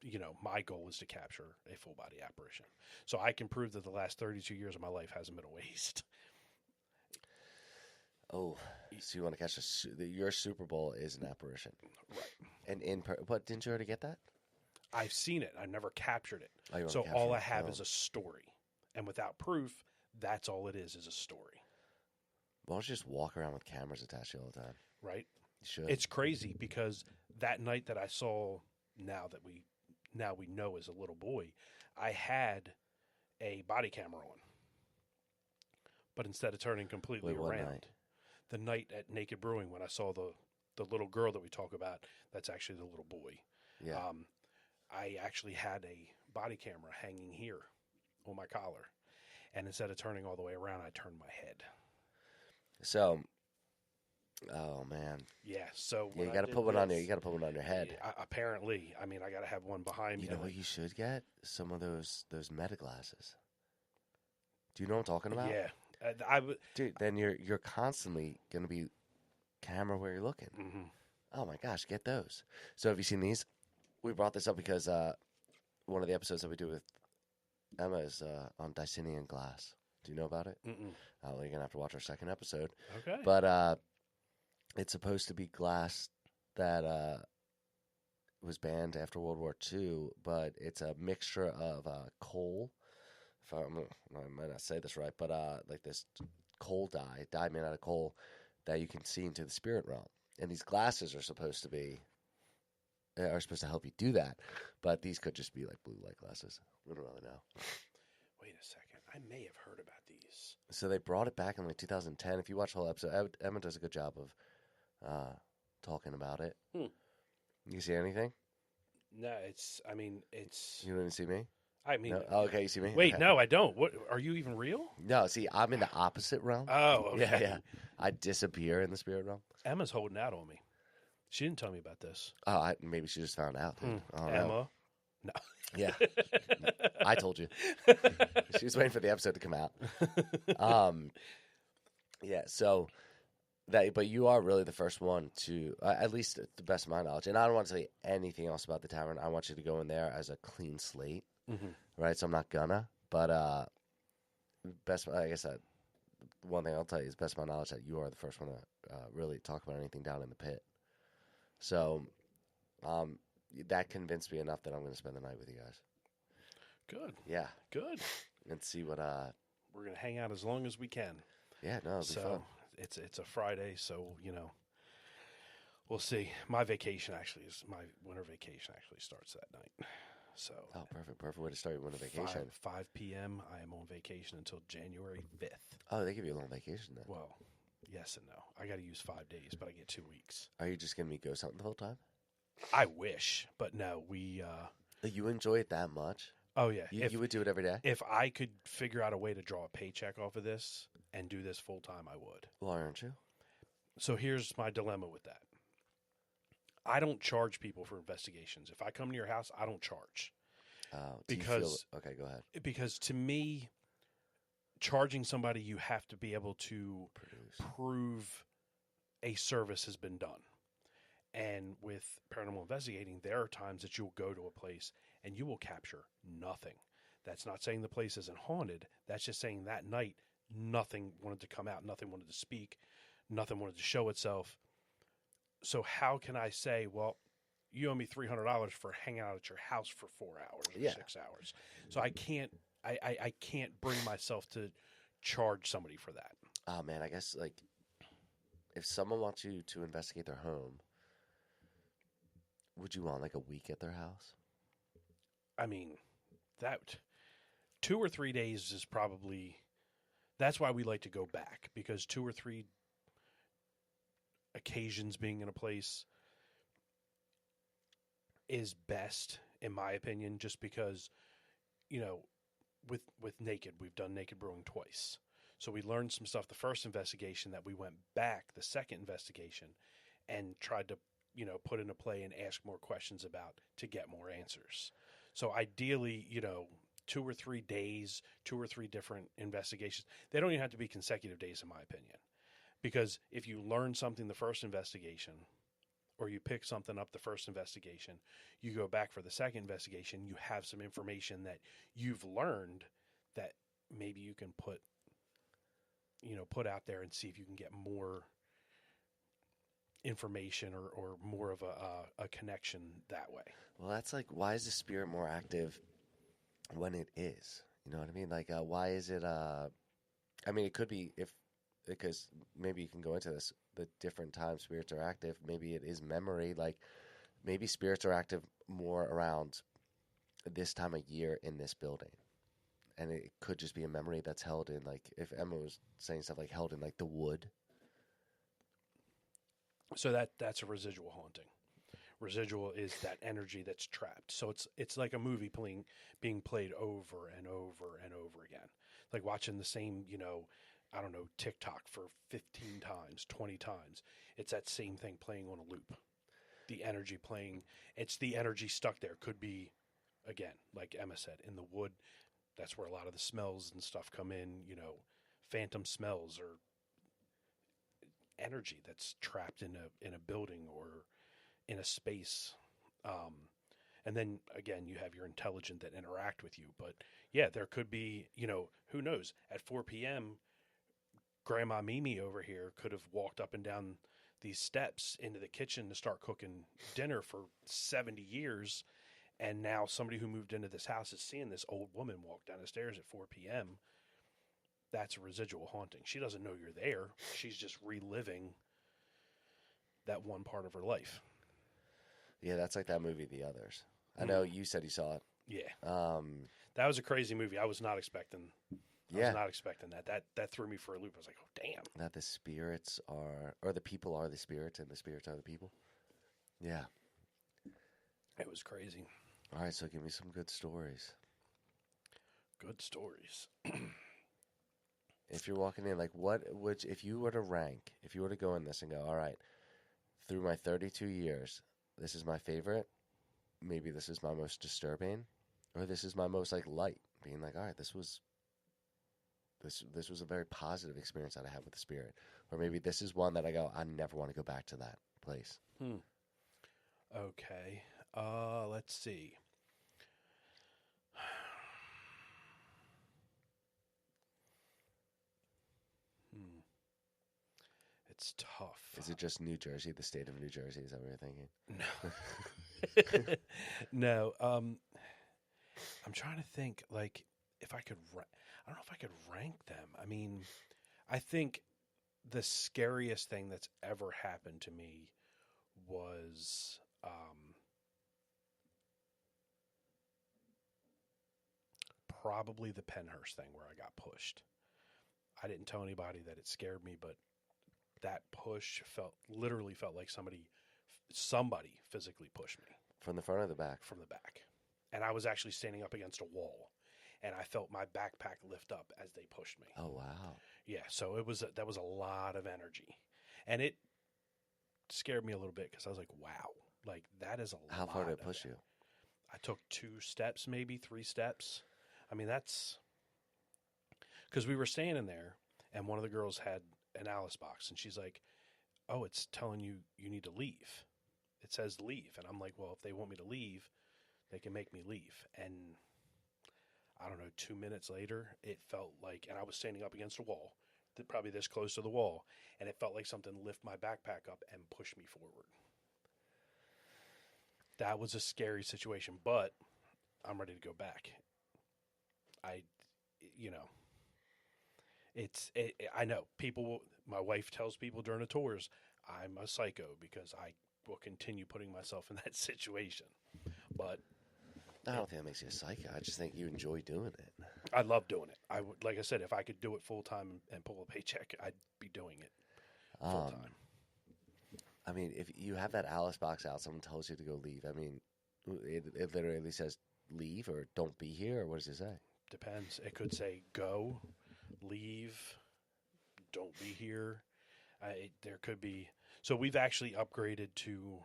you know, my goal is to capture a full body apparition. So I can prove that the last 32 years of my life hasn't been a waste. Oh, so you want to catch your Super Bowl is an apparition. Right. And but didn't you already get that? I've seen it. I've never captured it. Oh, so all I have is a story. And without proof, that's all it is a story. Why don't you just walk around with cameras attached to you all the time? Right? You should. It's crazy because that night that I saw, now we know as a little boy, I had a body camera on. But instead of turning completely around, night? The night at Naked Brewing when I saw the little girl that we talk about, that's actually the little boy. Yeah. I actually had a body camera hanging here on my collar. And instead of turning all the way around, I turned my head. So, oh man. Yeah. So you got to put one on you. You got to put one on your head. Apparently, I mean, I got to have one behind me. You know what you should get? Some of those meta glasses. Do you know what I'm talking about? Yeah. Dude, then you're constantly going to be camera where you're looking. Mm-hmm. Oh my gosh, get those. So have you seen these? We brought this up because one of the episodes that we do with Emma is on Dicinian glass. Do you know about it? Mm-mm. Well, you're going to have to watch our second episode. Okay. But it's supposed to be glass that was banned after World War II, but it's a mixture of coal. I might not say this right, but like this coal dye made out of coal that you can see into the spirit realm. And these glasses are supposed to help you do that, but these could just be like blue light glasses. We don't really know. Wait a second. I may have heard about these. So they brought it back in like 2010. If you watch the whole episode, Emma does a good job of talking about it. You see anything? No, it's. You didn't see me? I mean, no? Oh, okay, you see me? Wait, okay. No, I don't. What? Are you even real? No, see, I'm in the opposite realm. Oh, okay. Yeah. I disappear in the spirit realm. Emma's holding out on me. She didn't tell me about this. Oh, maybe she just found out. Emma? No. Yeah. I told you. She was waiting for the episode to come out. Yeah, so but you are really the first one to, at least to the best of my knowledge, and I don't want to say anything else about the tavern. I want you to go in there as a clean slate, right? So I'm not gonna, but I guess that one thing I'll tell you is best of my knowledge that you are the first one to really talk about anything down in the pit. So that convinced me enough that I'm going to spend the night with you guys. Good. Yeah. Good. And see what... We're going to hang out as long as we can. Yeah, no, it'll be fun. it's a Friday, so we'll see. My winter vacation actually starts that night. So perfect way to start your winter vacation. 5 p.m. I am on vacation until January 5th. Oh, they give you a long vacation then. Well, yes and no. I got to use 5 days, but I get 2 weeks. Are you just gonna be ghost hunting the whole time? I wish, but no. We. You enjoy it that much? Oh yeah, you would do it every day. If I could figure out a way to draw a paycheck off of this and do this full time, I would. Well, aren't you? So here's my dilemma with that. I don't charge people for investigations. If I come to your house, I don't charge. Okay, go ahead. Because to me, charging somebody, you have to be able to prove a service has been done. And with paranormal investigating, there are times that you'll go to a place and you will capture nothing. That's not saying the place isn't haunted. That's just saying that night, nothing wanted to come out, nothing wanted to speak, nothing wanted to show itself. So how can I say, well, you owe me $300 for hanging out at your house for 4 hours or 6 hours? So I can't bring myself to charge somebody for that. Oh man, I guess like if someone wants you to investigate their home, would you want like a week at their house? I mean, that 2 or 3 days is probably. That's why we like to go back, because 2 or 3 occasions being in a place is best, in my opinion, just because, with Naked, we've done Naked Brewing twice. So we learned some stuff the first investigation that we went back the second investigation and tried to, put into play and ask more questions about to get more answers. So ideally, 2 or 3 days, 2 or 3 different investigations. They don't even have to be consecutive days, in my opinion. Because if you learn something the first investigation, or you pick something up the first investigation, you go back for the second investigation, you have some information that you've learned that maybe you can put out there and see if you can get more information or more of a connection that way. Well, that's like, why is the spirit more active when it is? You know what I mean? Like, why is it, it could be because maybe you can go into this, the different times spirits are active. Maybe it is memory. Like, maybe spirits are active more around this time of year in this building. And it could just be a memory that's held in, like, if Emma was saying stuff like held in, like, the wood. So that's a residual haunting. Residual is that energy that's trapped. So it's like a movie being played over and over and over again. Like watching the same, TikTok for 15 times, 20 times. It's that same thing playing on a loop. The energy playing, it's the energy stuck there. Could be, again, like Emma said, in the wood. That's where a lot of the smells and stuff come in, phantom smells or energy that's trapped in a building or in a space. And then again, you have your intelligent that interact with you. But yeah, there could be, who knows, at 4 p.m., Grandma Mimi over here could have walked up and down these steps into the kitchen to start cooking dinner for 70 years. And now somebody who moved into this house is seeing this old woman walk down the stairs at 4 p.m. That's a residual haunting. She doesn't know you're there. She's just reliving that one part of her life. Yeah, that's like that movie, The Others. I know you said you saw it. Yeah. That was a crazy movie. I was not expecting that. That threw me for a loop. I was like, oh, damn. That the spirits are, or the people are the spirits and the spirits are the people. Yeah. It was crazy. All right, so give me some good stories. Good stories. If you're walking in, like, if you were to go in this and go, all right, through my 32 years, this is my favorite, maybe this is my most disturbing, or this is my most, like, light, being like, all right, this was a very positive experience that I had with the spirit. Or maybe this is one that I go, I never want to go back to that place. Okay. Let's see. It's tough. Is it just New Jersey, the state of New Jersey? Is that what you're thinking? No. No. I'm trying to think, like, if I could, I don't know if I could rank them. I mean, I think the scariest thing that's ever happened to me was probably the Pennhurst thing where I got pushed. I didn't tell anybody that it scared me, but that push literally felt like somebody physically pushed me. From the front or the back? From the back. And I was actually standing up against a wall, and I felt my backpack lift up as they pushed me. Oh, wow. Yeah, so that was a lot of energy. And it scared me a little bit because I was like, wow, like that is a lot. How far did it push you? I took 2 steps, maybe 3 steps. I mean, that's because we were standing there, and one of the girls had an Alice box, and she's like, oh, it's telling you need to leave. It says leave. And I'm like, well, if they want me to leave, they can make me leave. And I don't know, 2 minutes later, it felt like, and I was standing up against a wall, probably this close to the wall, and it felt like something lifted my backpack up and pushed me forward. That was a scary situation, but I'm ready to go back. I know people, my wife tells people during the tours, I'm a psycho because I will continue putting myself in that situation. But I don't think that makes you a psycho. I just think you enjoy doing it. I love doing it. I would, like I said, if I could do it full time and pull a paycheck, I'd be doing it full time. I mean, if you have that Alice box out, someone tells you to go leave. I mean, it literally says leave or don't be here, or what does it say? Depends. It could say go, leave, don't be here. There could be. So we've actually upgraded to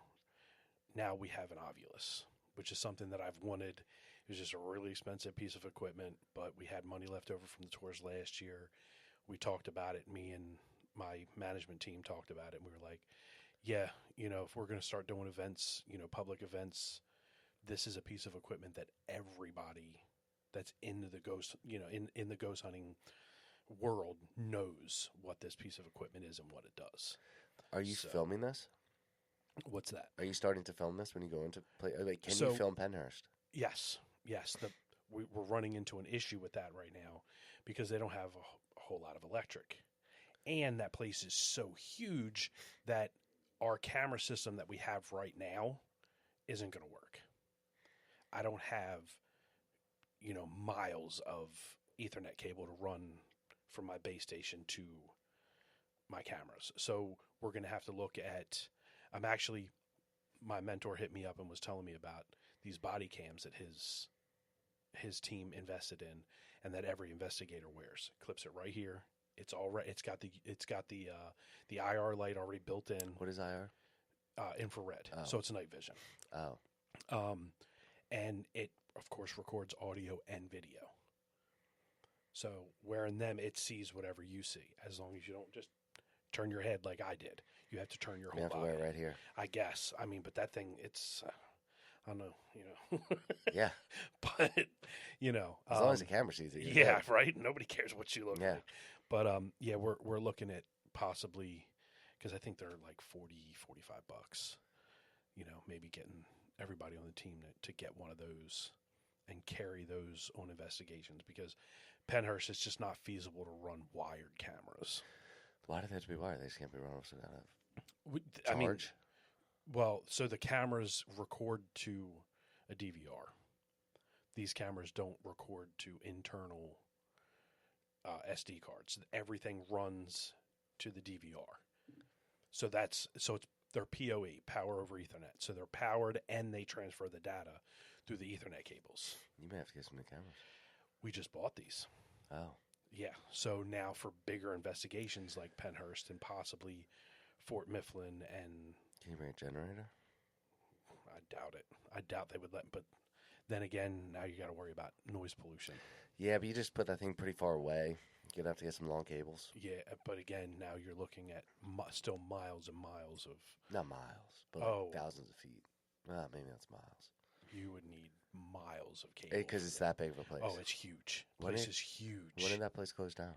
now we have an Ovilus, which is something that I've wanted. It was just a really expensive piece of equipment, but we had money left over from the tours last year. We talked about it. Me and my management team talked about it. And we were like, yeah, if we're going to start doing events, public events, this is a piece of equipment that everybody that's into the ghost, in the ghost hunting world knows what this piece of equipment is and what it does. Are you filming this? What's that? Are you starting to film this when you go into play? Like, can you film Pennhurst? Yes. We're running into an issue with that right now because they don't have a whole lot of electric. And that place is so huge that our camera system that we have right now isn't going to work. I don't have, miles of Ethernet cable to run from my base station to my cameras. So we're going to have to look at, my mentor hit me up and was telling me about these body cams that his team invested in and that every investigator wears. Clips it right here. It's all right. It's got the IR light already built in. What is IR? Infrared. Oh. So it's night vision. Oh. And it, of course, records audio and video. So wearing them, it sees whatever you see, as long as you don't just turn your head like I did. You have to turn your whole body. You have to wear it right here. I guess. I mean, but that thing, it's, I don't know, Yeah. But, as long as the camera sees it. Yeah, good. Right? Nobody cares what you look like. But, we're looking at possibly, because I think they're like $40, $45, maybe getting everybody on the team to get one of those and carry those on investigations, because Pennhurst, it's just not feasible to run wired cameras. Why do they have to be wired? They just can't be run off some kind of charge? I mean, well, so the cameras record to a DVR. These cameras don't record to internal SD cards. Everything runs to the DVR. So they're PoE, power over Ethernet. So they're powered and they transfer the data through the Ethernet cables. You may have to get some new cameras. We just bought these. Oh. Yeah. So now for bigger investigations like Pennhurst and possibly Fort Mifflin and... Can you bring a generator? I doubt it. I doubt they would let... But then again, now you got to worry about noise pollution. Yeah, but you just put that thing pretty far away. You're going to have to get some long cables. Yeah, but again, now you're looking at still miles and miles of... Not miles, but thousands of feet. Maybe that's miles. You would need miles of cable. Because it's that big of a place. Oh, it's huge. The place is huge. When did that place close down?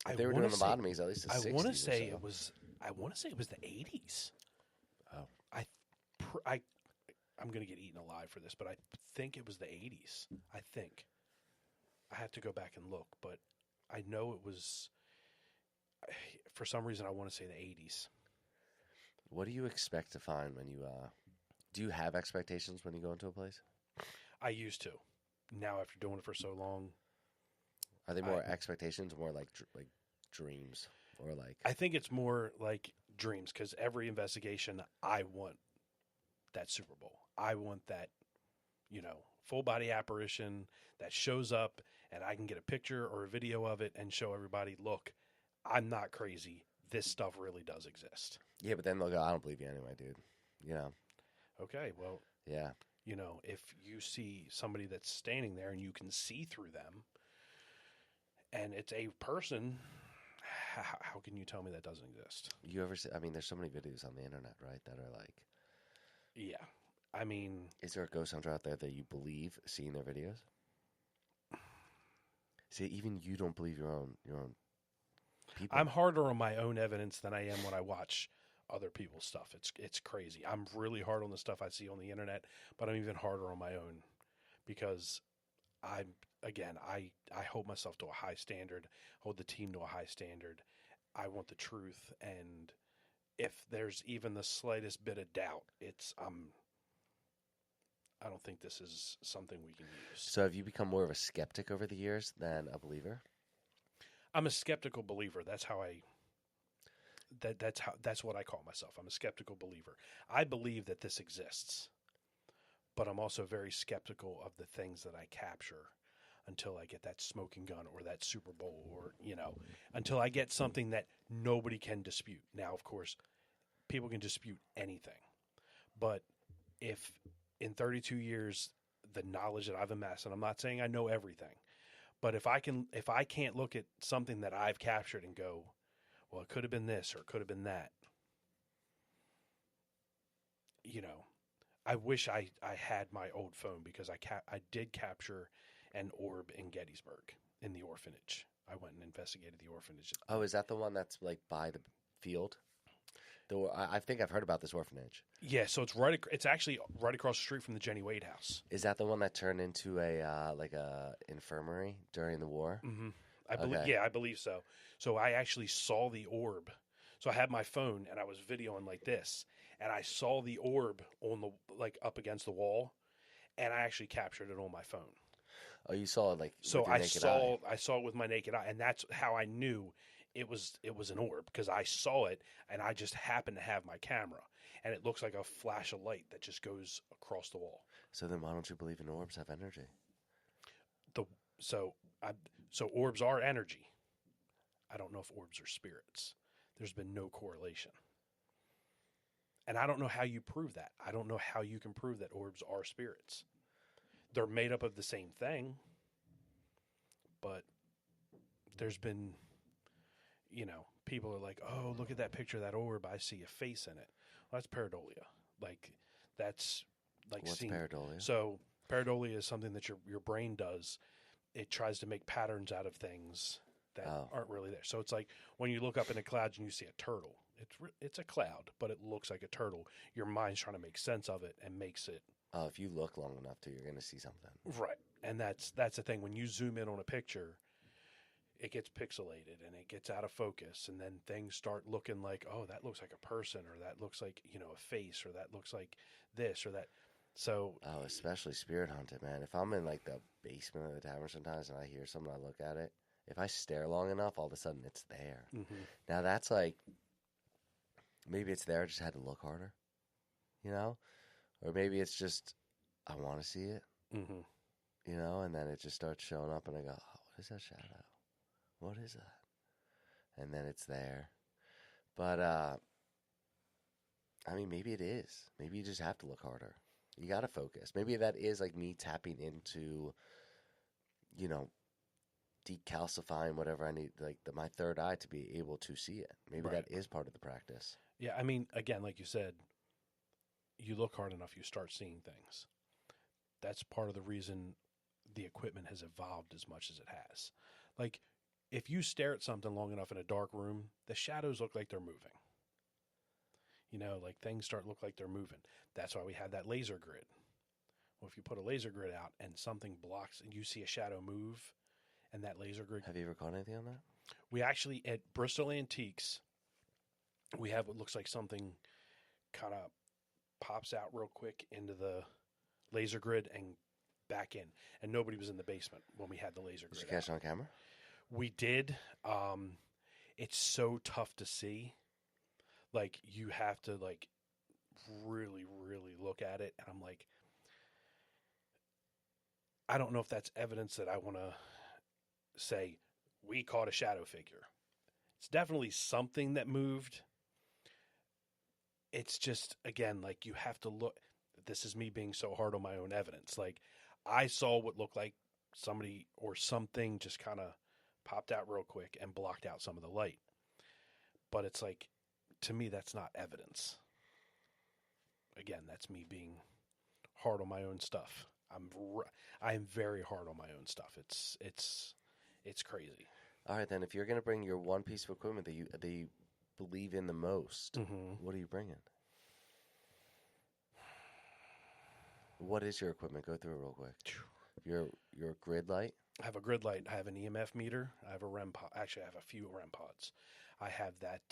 If they were doing lobotomies, at least the 60s. I want to say it was the 80s. Oh. I'm going to get eaten alive for this, but I think it was the 80s. I think. I have to go back and look, but I know it was for some reason, I want to say the 80s. What do you expect to find when you, do you have expectations when you go into a place? I used to. Now, after doing it for so long. Are they more expectations or more like dreams? Or like... I think it's more like dreams, because every investigation, I want that Super Bowl. I want that, full body apparition that shows up and I can get a picture or a video of it and show everybody, look, I'm not crazy. This stuff really does exist. Yeah, but then they'll go, I don't believe you anyway, dude. Okay, well, yeah. If you see somebody that's standing there and you can see through them and it's a person, how can you tell me that doesn't exist? You ever see, I mean, there's so many videos on the internet, right, that are like... Yeah. I mean... Is there a ghost hunter out there that you believe seeing their videos? See, even you don't believe your own people. I'm harder on my own evidence than I am when I watch other people's stuff. It's crazy. I'm really hard on the stuff I see on the internet, but I'm even harder on my own because I hold myself to a high standard, hold the team to a high standard. I want the truth, and if there's even the slightest bit of doubt, I don't think this is something we can use. So have you become more of a skeptic over the years than a believer? I'm a skeptical believer. That's what I call myself. I'm a skeptical believer. I believe that this exists, but I'm also very skeptical of the things that I capture until I get that smoking gun or that Super Bowl or, until I get something that nobody can dispute. Now, of course, people can dispute anything, but if in 32 years, the knowledge that I've amassed, and I'm not saying I know everything, but if I can't look at something that I've captured and go, well, it could have been this or it could have been that. I wish I had my old phone because I did capture an orb in Gettysburg in the orphanage. I went and investigated the orphanage. Oh, is that the one that's like by the field? I think I've heard about this orphanage. Yeah, so it's actually right across the street from the Jenny Wade house. Is that the one that turned into a infirmary during the war? Mm-hmm. I believe so. So I actually saw the orb. So I had my phone and I was videoing like this, and I saw the orb on the up against the wall, and I actually captured it on my phone. Oh, you saw it with so your I naked saw eye. I saw it with my naked eye, and that's how I knew it was an orb, because I saw it and I just happened to have my camera, and it looks like a flash of light that just goes across the wall. So then why don't you believe in orbs have energy? So orbs are energy. I don't know if orbs are spirits. There's been no correlation. And I don't know how you prove that. I don't know how you can prove that orbs are spirits. They're made up of the same thing, but there's been, people are like, oh, look at that picture of that orb. I see a face in it. Well, that's pareidolia. That's What's pareidolia? So pareidolia is something that your brain does. It tries to make patterns out of things that aren't really there. So it's like when you look up in the clouds and you see a turtle. It's a cloud, but it looks like a turtle. Your mind's trying to make sense of it and makes it. Oh, if you look long enough you're going to see something. Right. And that's the thing. When you zoom in on a picture, it gets pixelated and it gets out of focus, and then things start looking like, oh, that looks like a person, or that looks like, a face, or that looks like this or that. So especially spirit hunted, man. If I'm in the basement of the tavern sometimes and I hear something, I look at it. If I stare long enough, all of a sudden it's there. Mm-hmm. Now that's maybe it's there, I just had to look harder, or maybe it's just I want to see it, mm-hmm. And then it just starts showing up, and I go, oh, what is that shadow? What is that? And then it's there. But maybe it is. Maybe you just have to look harder. You got to focus. Maybe that is me tapping into, decalcifying whatever I need, my third eye to be able to see it. Maybe that is part of the practice. Yeah, again, like you said, you look hard enough, you start seeing things. That's part of the reason the equipment has evolved as much as it has. If you stare at something long enough in a dark room, the shadows look like they're moving. Things look like they're moving. That's why we have that laser grid. Well, if you put a laser grid out and something blocks and you see a shadow move and that laser grid... Have you ever caught anything on that? We actually, at Bristol Antiques, we have what looks like something kind of pops out real quick into the laser grid and back in. And nobody was in the basement when we had the laser grid. Did you catch it on camera? We did. It's so tough to see. Like, you have to, like, really, really look at it. And I'm like, I don't know if that's evidence that I want to say we caught a shadow figure. It's definitely something that moved. It's just, again, like, you have to look. This is me being so hard on my own evidence. Like, I saw what looked like somebody or something just kind of popped out real quick and blocked out some of the light. But it's like, to me, that's not evidence. Again, that's me being hard on my own stuff. I'm very hard on my own stuff. It's crazy. All right, then, if you're going to bring your one piece of equipment that you believe in the most, what are you bringing? What is your equipment? Go through it real quick. Your grid light? I have a grid light. I have an EMF meter. I have a REM pod. Actually, I have a few REM pods. I have that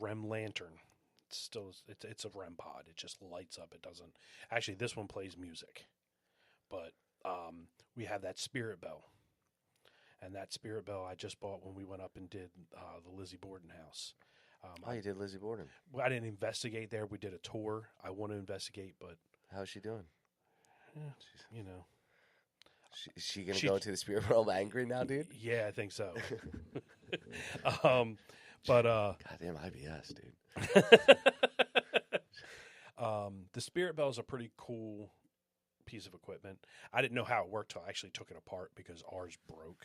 REM lantern. It's a REM pod. It just lights up. It doesn't. Actually, this one plays music. But we have that spirit bell. And that spirit bell I just bought when we went up and did the Lizzie Borden house. You did Lizzie Borden. I didn't investigate there. We did a tour. I want to investigate, but... How's she doing? You know. Is she going to go to the spirit realm angry now, dude? Yeah, I think so. Goddamn IBS, dude. The spirit bell is a pretty cool piece of equipment. I didn't know how it worked till I actually took it apart because ours broke.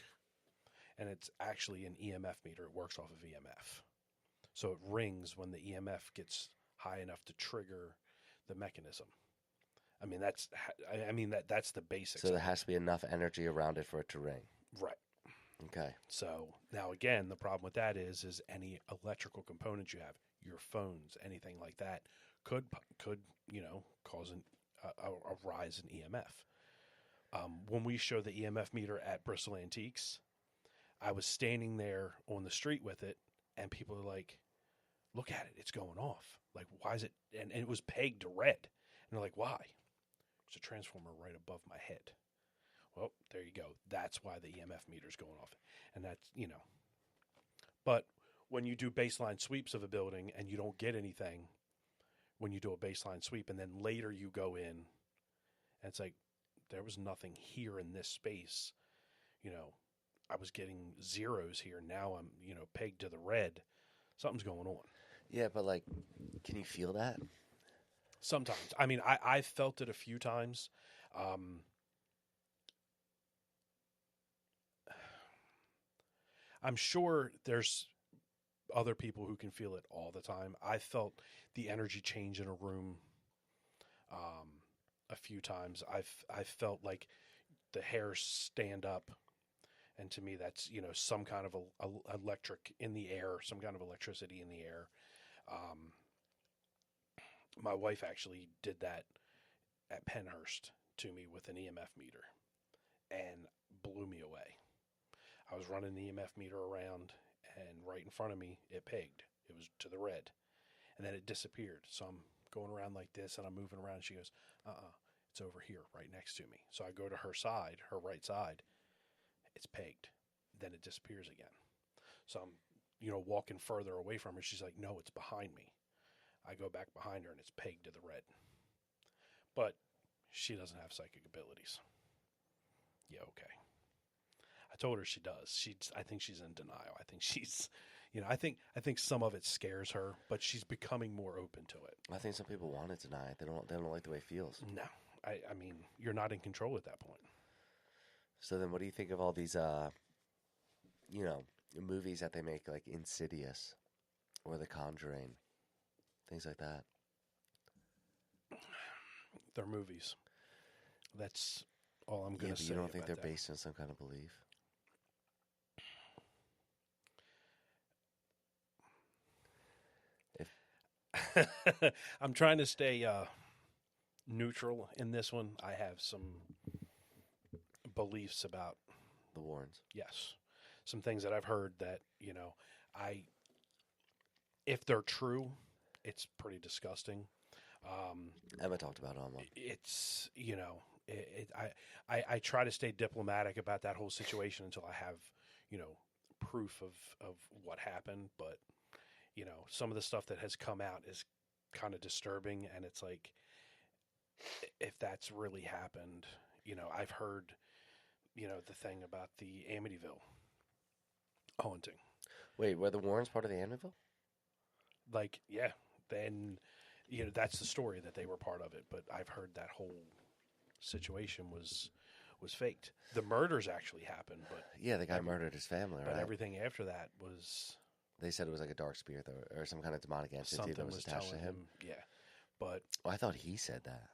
And it's actually an EMF meter. It works off of EMF. So it rings when the EMF gets high enough to trigger the mechanism. I mean, that's the basics. So there has to be enough energy around it for it to ring. Right. Okay. So now again, the problem with that is any electrical components you have, your phones, anything like that, could cause a rise in EMF. When we show the EMF meter at Bristol Antiques, I was standing there on the street with it, and people are like, "Look at it, it's going off. Like, why is it?" And it was pegged to red, and they're like, "Why?" There's a transformer right above my head. Well, there you go. That's why the EMF meter's going off. And that's, But when you do baseline sweeps of a building and you don't get anything when you do a baseline sweep, and then later you go in, and it's like, there was nothing here in this space. I was getting zeros here. Now I'm, pegged to the red. Something's going on. Yeah, but, like, can you feel that? Sometimes. I mean, I felt it a few times. I'm sure there's other people who can feel it all the time. I felt the energy change in a room a few times. I felt like the hairs stand up. And to me, that's, some kind of electric in the air, some kind of electricity in the air. My wife actually did that at Penhurst to me with an EMF meter and blew me away. I was running the EMF meter around, and right in front of me, it pegged. It was to the red. And then it disappeared. So I'm going around like this, and I'm moving around. She goes, it's over here, right next to me. So I go to her side, her right side. It's pegged. Then it disappears again. So I'm, walking further away from her. She's like, no, it's behind me. I go back behind her, and it's pegged to the red. But she doesn't have psychic abilities. Yeah, okay. I told her she does. I think she's in denial. I think she's, I think some of it scares her, but she's becoming more open to it. I think some people want to deny it. They don't like the way it feels. No, I mean, you're not in control at that point. So then, what do you think of all these, movies that they make, like Insidious or The Conjuring, things like that? They're movies. That's all I'm going to say. You don't think they're that. based on some kind of belief? I'm trying to stay neutral in this one. I have some beliefs about the Warrens. Yes. some things that I've heard that, if they're true, it's pretty disgusting. Emma talked about it online. It's, I try to stay diplomatic about that whole situation until I have, proof of what happened. But, some of the stuff that has come out is kind of disturbing. And it's like, if that's really happened, I've heard, the thing about the Amityville haunting. Wait, were the Warrens part of the Amityville? Like, yeah, then, that's the story that they were part of it. But I've heard that whole situation was faked. The murders actually happened, but yeah, the guy murdered his family, right? But everything after that was. They said it was like a dark spirit or some kind of demonic entity that was attached to him. Yeah, but I thought he said that.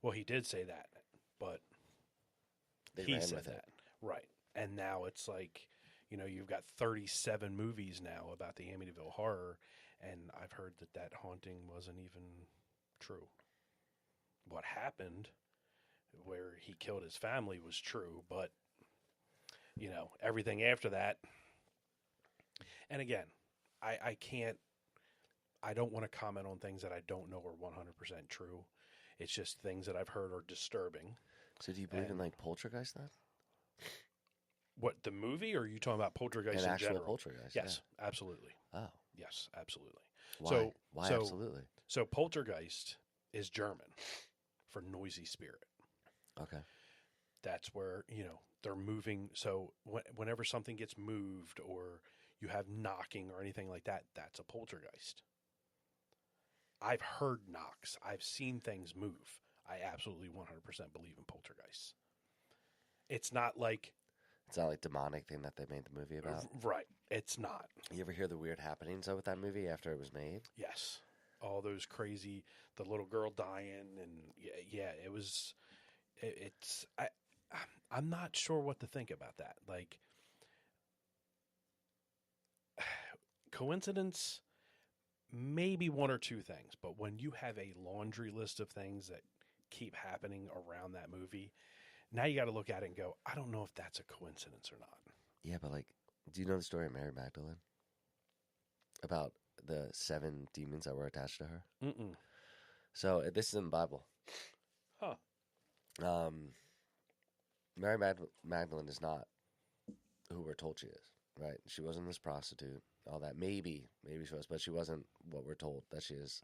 Well, he did say that, but he said that, right? And now it's like, you've got 37 movies now about the Amityville horror, and I've heard that haunting wasn't even true. What happened, where he killed his family, was true, but everything after that. And again, I can't. I don't want to comment on things that I don't know are 100% true. It's just things that I've heard are disturbing. So do you believe in like poltergeist then? What, the movie, or are you talking about poltergeist in actual general? Poltergeist? Yes, absolutely. Oh. Yes, absolutely. Why? Why absolutely? So poltergeist is German for noisy spirit. Okay. That's where, they're moving. So whenever something gets moved or you have knocking or anything like that, that's a poltergeist. I've heard knocks. I've seen things move. I absolutely 100% believe in poltergeists. It's not like demonic thing that they made the movie about. Right. It's not. You ever hear the weird happenings of with that movie after it was made? Yes. All those crazy, the little girl dying, and yeah, it was. I'm not sure what to think about that. Like, coincidence, maybe one or two things, but when you have a laundry list of things that keep happening around that movie, now you got to look at it and go, I don't know if that's a coincidence or not. Yeah, but like, do you know the story of Mary Magdalene? About the 7 demons that were attached to her? Mm-mm. So this is in the Bible. Huh. Mary Magdalene is not who we're told she is, right? She wasn't this prostitute, all that. Maybe she was, but she wasn't what we're told that she is.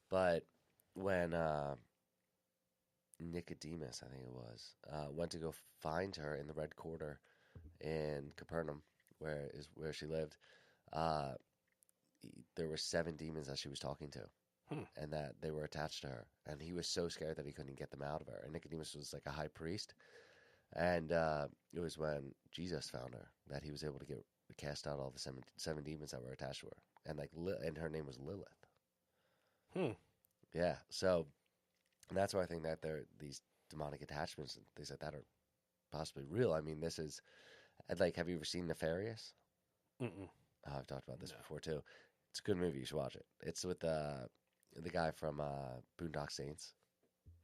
But when Nicodemus, I think it was, went to go find her in the Red Quarter in Capernaum, where she lived, there were 7 demons that she was talking to. And that they were attached to her. And he was so scared that he couldn't get them out of her. And Nicodemus was like a high priest. And it was when Jesus found her that he was able to cast out all the 7 demons that were attached to her. And and her name was Lilith. Yeah. So that's why I think that these demonic attachments, things like that, are possibly real. I mean, this is like, have you ever seen Nefarious? Mm-mm. Oh, I've talked about this before too. It's a good movie. You should watch it. It's with the guy from Boondock Saints.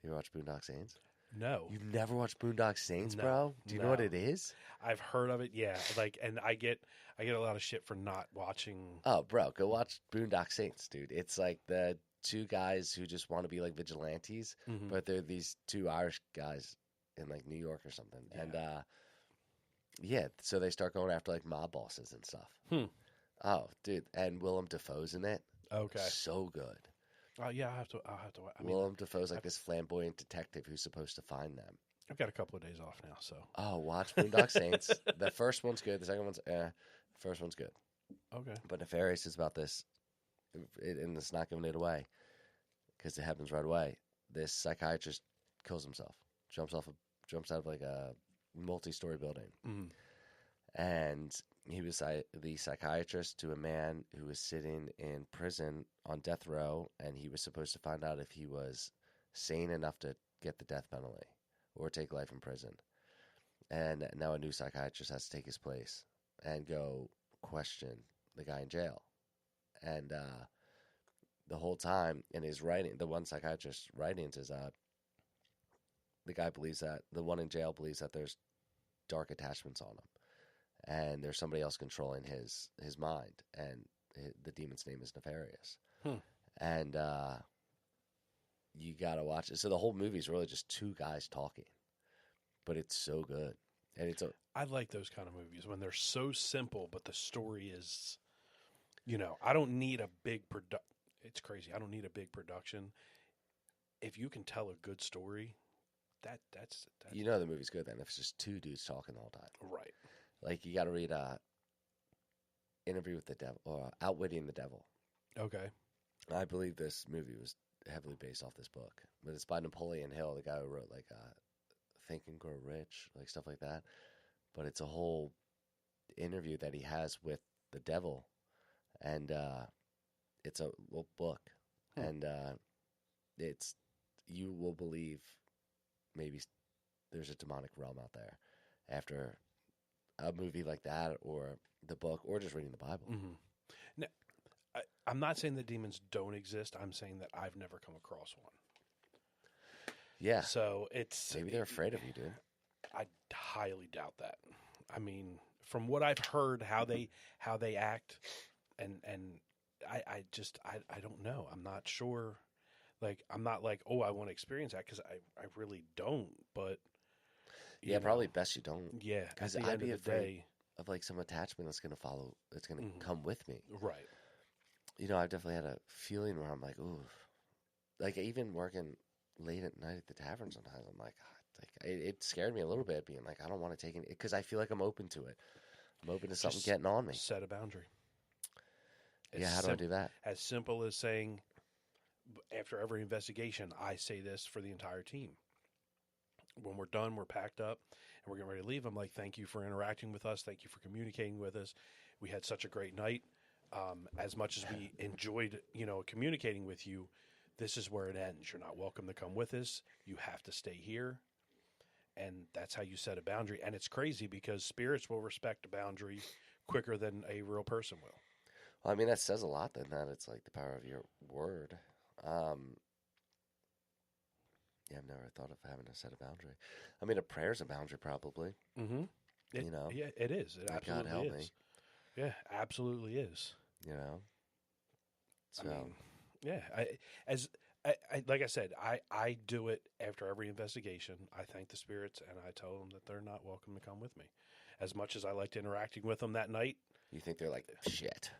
You ever watch Boondock Saints? No. You've never watched Boondock Saints, No, bro? Do you know what it is? I've heard of it, yeah. Like, and I get a lot of shit for not watching. Oh, bro, go watch Boondock Saints, dude. It's like the 2 guys who just want to be like vigilantes, but they're these 2 Irish guys in like New York or something. Yeah. And yeah, so they start going after like mob bosses and stuff. Oh, dude, and Willem Dafoe's in it. Okay. So good. Oh yeah, I'll have to. Willem Dafoe's like this flamboyant detective who's supposed to find them. I've got a couple of days off now, so. Oh, watch Boondock Saints. The first one's good. The second one's First one's good. Okay. But Nefarious is about this, and it's not giving it away because it happens right away. This psychiatrist kills himself, jumps out of like a multi-story building, and he was the psychiatrist to a man who was sitting in prison on death row, and he was supposed to find out if he was sane enough to get the death penalty or take life in prison. And now a new psychiatrist has to take his place and go question the guy in jail. And the whole time in his writing, the one psychiatrist's writings is the guy believes that, the one in jail believes that there's dark attachments on him. and there's somebody else controlling his mind, and the demon's name is Nefarious. And you gotta watch it. So the whole movie is really just two guys talking, but it's so good. And I like those kind of movies when they're so simple, but the story is, I don't need a big It's crazy. I don't need a big production. If you can tell a good story, that's the movie's good then. If it's just two dudes talking the whole time, right? Like you got to read Interview with the Devil or Outwitting the Devil. Okay. I believe this movie was heavily based off this book, but it's by Napoleon Hill, the guy who wrote like Think and Grow Rich, like stuff like that. But it's a whole interview that he has with the devil, and it's a little book, and you will believe maybe there's a demonic realm out there after a movie like that, or the book, or just reading the Bible. Mm-hmm. Now, I'm not saying that demons don't exist. I'm saying that I've never come across one. Yeah. So maybe they're afraid of you, dude. I highly doubt that. I mean, from what I've heard, how they act, and I don't know. I'm not sure. Like, I'm not like, oh, I want to experience that, because I really don't. But yeah, probably best you don't. Yeah, because at the I'd end be of the afraid day, of like some attachment that's going to follow. It's going to come with me. Right. I've definitely had a feeling where I'm like, ooh, like even working late at night at the tavern sometimes, I'm like, God, like it scared me a little bit, being like, I don't want to take it, because I feel like I'm open to it. I'm open to something getting on me. Set a boundary. How do I do that? As simple as saying, after every investigation, I say this for the entire team. When we're done, we're packed up, and we're getting ready to leave. I'm like, thank you for interacting with us. Thank you for communicating with us. We had such a great night. As much as we enjoyed, communicating with you, this is where it ends. You're not welcome to come with us. You have to stay here. And that's how you set a boundary. And it's crazy because spirits will respect a boundary quicker than a real person will. Well, I mean, that says a lot then, that it's like the power of your word. Yeah, I've never thought of having to set a boundary. I mean, a prayer's a boundary, probably. Mm-hmm. Yeah, it is. It absolutely God help is. me. Yeah, absolutely is. So. I mean, yeah. Like I said, I do it after every investigation. I thank the spirits, and I tell them that they're not welcome to come with me. As much as I liked interacting with them that night. You think they're like, shit.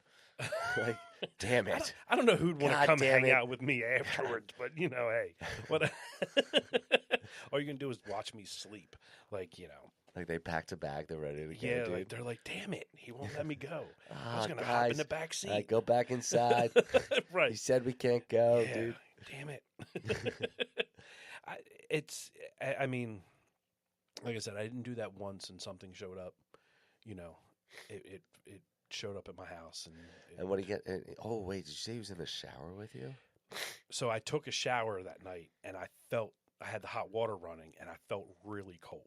Like, damn it. I don't know who'd want to come hang out with me afterwards, but, hey. What? All you're going to do is watch me sleep. Like, Like they packed a bag, they're ready to go. Yeah, dude. like they're like, damn it, he won't let me go. I was Oh, going to hop in the back seat. Go back inside. Right. He said we can't go, Yeah, dude. Damn it. I mean, like I said, I didn't do that once and something showed up. It showed up at my house. And what do you get? Oh, wait, did you say he was in the shower with you? So I took a shower that night, and I had the hot water running, and I felt really cold.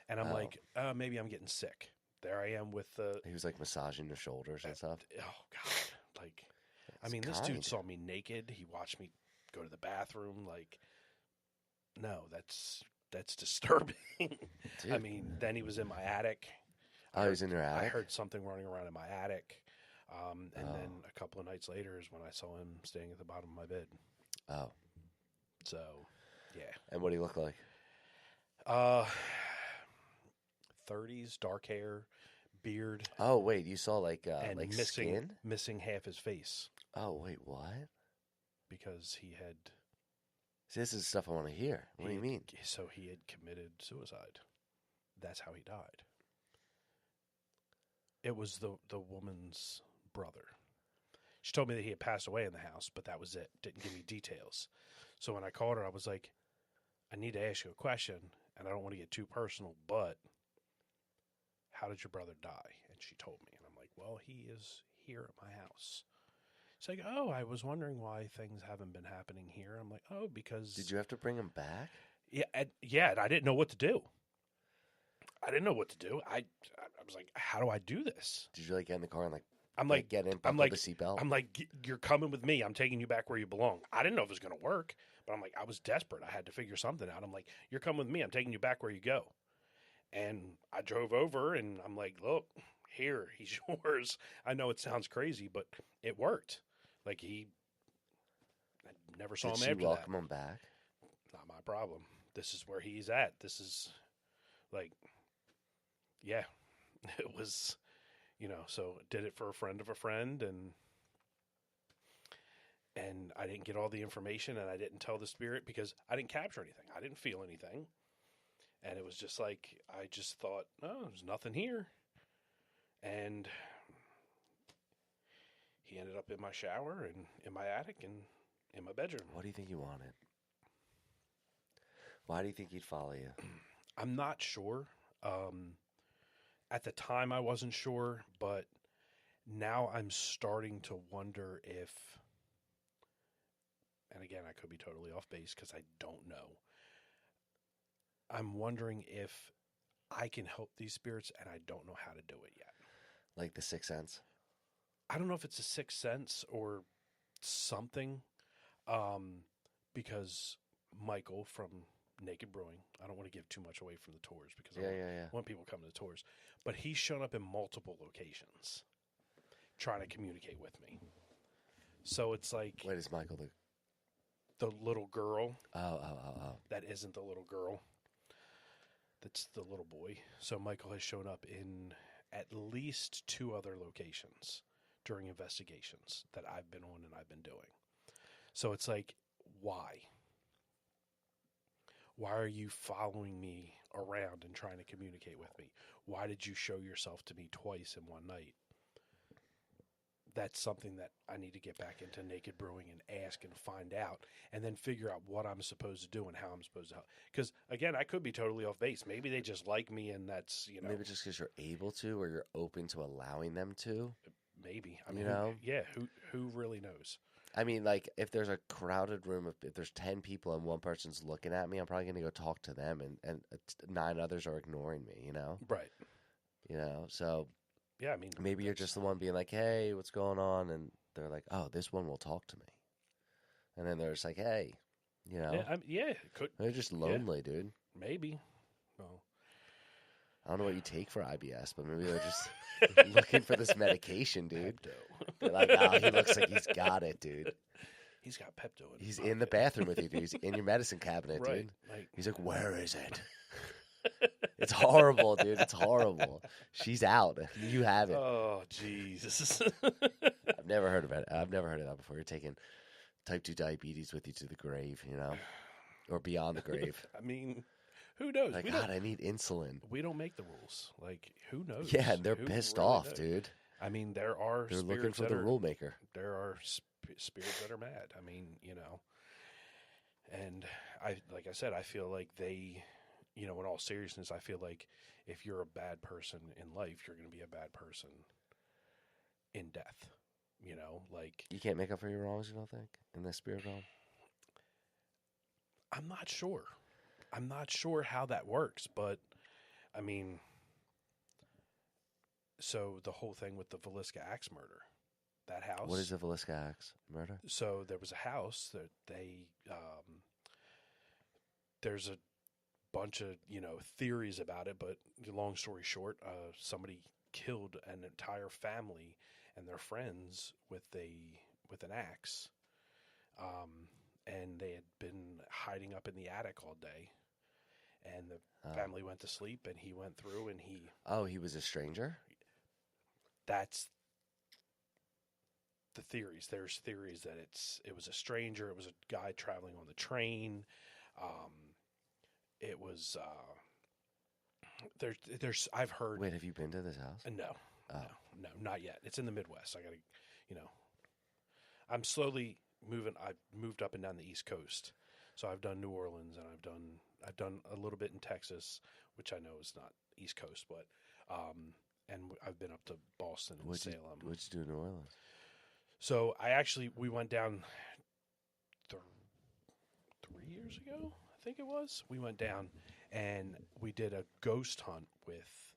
And I'm like, maybe I'm getting sick. There I am with the... He was like massaging the shoulders and stuff. Oh, God. Like, I mean, this dude saw me naked. He watched me go to the bathroom. Like, no, that's disturbing. I mean, then he was in my attic. He was in your attic? I heard something running around in my attic. And then a couple of nights later is when I saw him staying at the bottom of my bed. Oh. So, yeah. And what did he look like? 30s, dark hair, beard. Oh, wait, you saw like missing, skin? Missing half his face. Oh, wait, what? Because he had... See, this is stuff I want to hear. What do you mean? So he had committed suicide. That's how he died. It was the woman's brother. She told me that he had passed away in the house, but that was it. Didn't give me details. So when I called her, I was like, I need to ask you a question, and I don't want to get too personal, but how did your brother die? And she told me. And I'm like, well, he is here at my house. She's like, oh, I was wondering why things haven't been happening here. I'm like, oh, because... Did you have to bring him back? Yeah, and I didn't know what to do. I was like, how do I do this? Did you get in the car and get in, buckle the seatbelt? I'm like, you're coming with me. I'm taking you back where you belong. I didn't know if it was going to work, but I'm like, I was desperate. I had to figure something out. I'm like, you're coming with me. I'm taking you back where you go. And I drove over and I'm like, look, here, he's yours. I know it sounds crazy, but it worked. Like I never saw Did him she after that. welcome him back? Not my problem. This is where he's at. This is like, yeah, it was, so did it for a friend of a friend, and I didn't get all the information, and I didn't tell the spirit because I didn't capture anything. I didn't feel anything. And it was just like, I just thought, oh, there's nothing here. And he ended up in my shower and in my attic and in my bedroom. What do you think he wanted? Why do you think he'd follow you? I'm not sure. At the time, I wasn't sure, but now I'm starting to wonder if, and again, I could be totally off base because I don't know. I'm wondering if I can help these spirits, and I don't know how to do it yet. Like the Sixth Sense? I don't know if it's a sixth sense or something, because Michael from Naked Brewing, I don't want to give too much away from the tours because I want people coming to the tours, but he's shown up in multiple locations trying to communicate with me. So it's like... Wait, is Michael the little girl? Oh. That isn't the little girl. That's the little boy. So Michael has shown up in at least 2 other locations during investigations that I've been on and I've been doing. So it's like, why? Why are you following me around and trying to communicate with me? Why did you show yourself to me twice in one night? That's something that I need to get back into Naked Brewing and ask and find out, and then figure out what I'm supposed to do and how I'm supposed to help. Because, again, I could be totally off base. Maybe they just like me, and that's, Maybe just because you're able to, or you're open to allowing them to. Maybe. I mean, who really knows? I mean, like, if there's a crowded room, if there's 10 people and one person's looking at me, I'm probably going to go talk to them, and 9 others are ignoring me, Right. So... Yeah, I mean... Maybe you're just the one being like, hey, what's going on? And they're like, oh, this one will talk to me. And then they're just like, hey, They're just lonely, dude. Maybe. Well, I don't know what you take for IBS, but maybe they're just looking for this medication, dude. Pepto. They're like, oh, he looks like he's got it, dude. He's got Pepto He's in the bathroom with you, dude. He's in your medicine cabinet, right. dude. Like... He's like, where is it? It's horrible, dude. It's horrible. She's out. You have it. Oh, Jesus. I've never heard of it. I've never heard of that before. You're taking type 2 diabetes with you to the grave, or beyond the grave. I mean, who knows? Like, God, I need insulin. We don't make the rules. Like, who knows? Yeah, and they're pissed really off, knows? dude. I mean, they're looking for the rule maker. There are spirits that are mad. I mean, and like I said, I feel like they... in all seriousness, I feel like if you're a bad person in life, you're going to be a bad person in death. Like... You can't make up for your wrongs, you don't think, in the spirit realm? I'm not sure. I'm not sure how that works, but, I mean... So, the whole thing with the Villisca Axe murder, that house... What is the Villisca Axe murder? So, there was a house that they... there's a bunch of theories about it, but long story short, somebody killed an entire family and their friends with an axe, and they had been hiding up in the attic all day, and the family went to sleep, and he went through and he was a stranger. That's the theories. There's theories that it was a stranger. It was a guy traveling on the train. It was there's I've heard. Wait, have you been to this house? No, not yet. It's in the Midwest. I gotta, I'm slowly moving. I've moved up and down the East Coast, so I've done New Orleans and I've done a little bit in Texas, which I know is not East Coast, but and I've been up to Boston and Salem. What'd you do in New Orleans? So we went down 3 years ago. I think it was. We went down and we did a ghost hunt with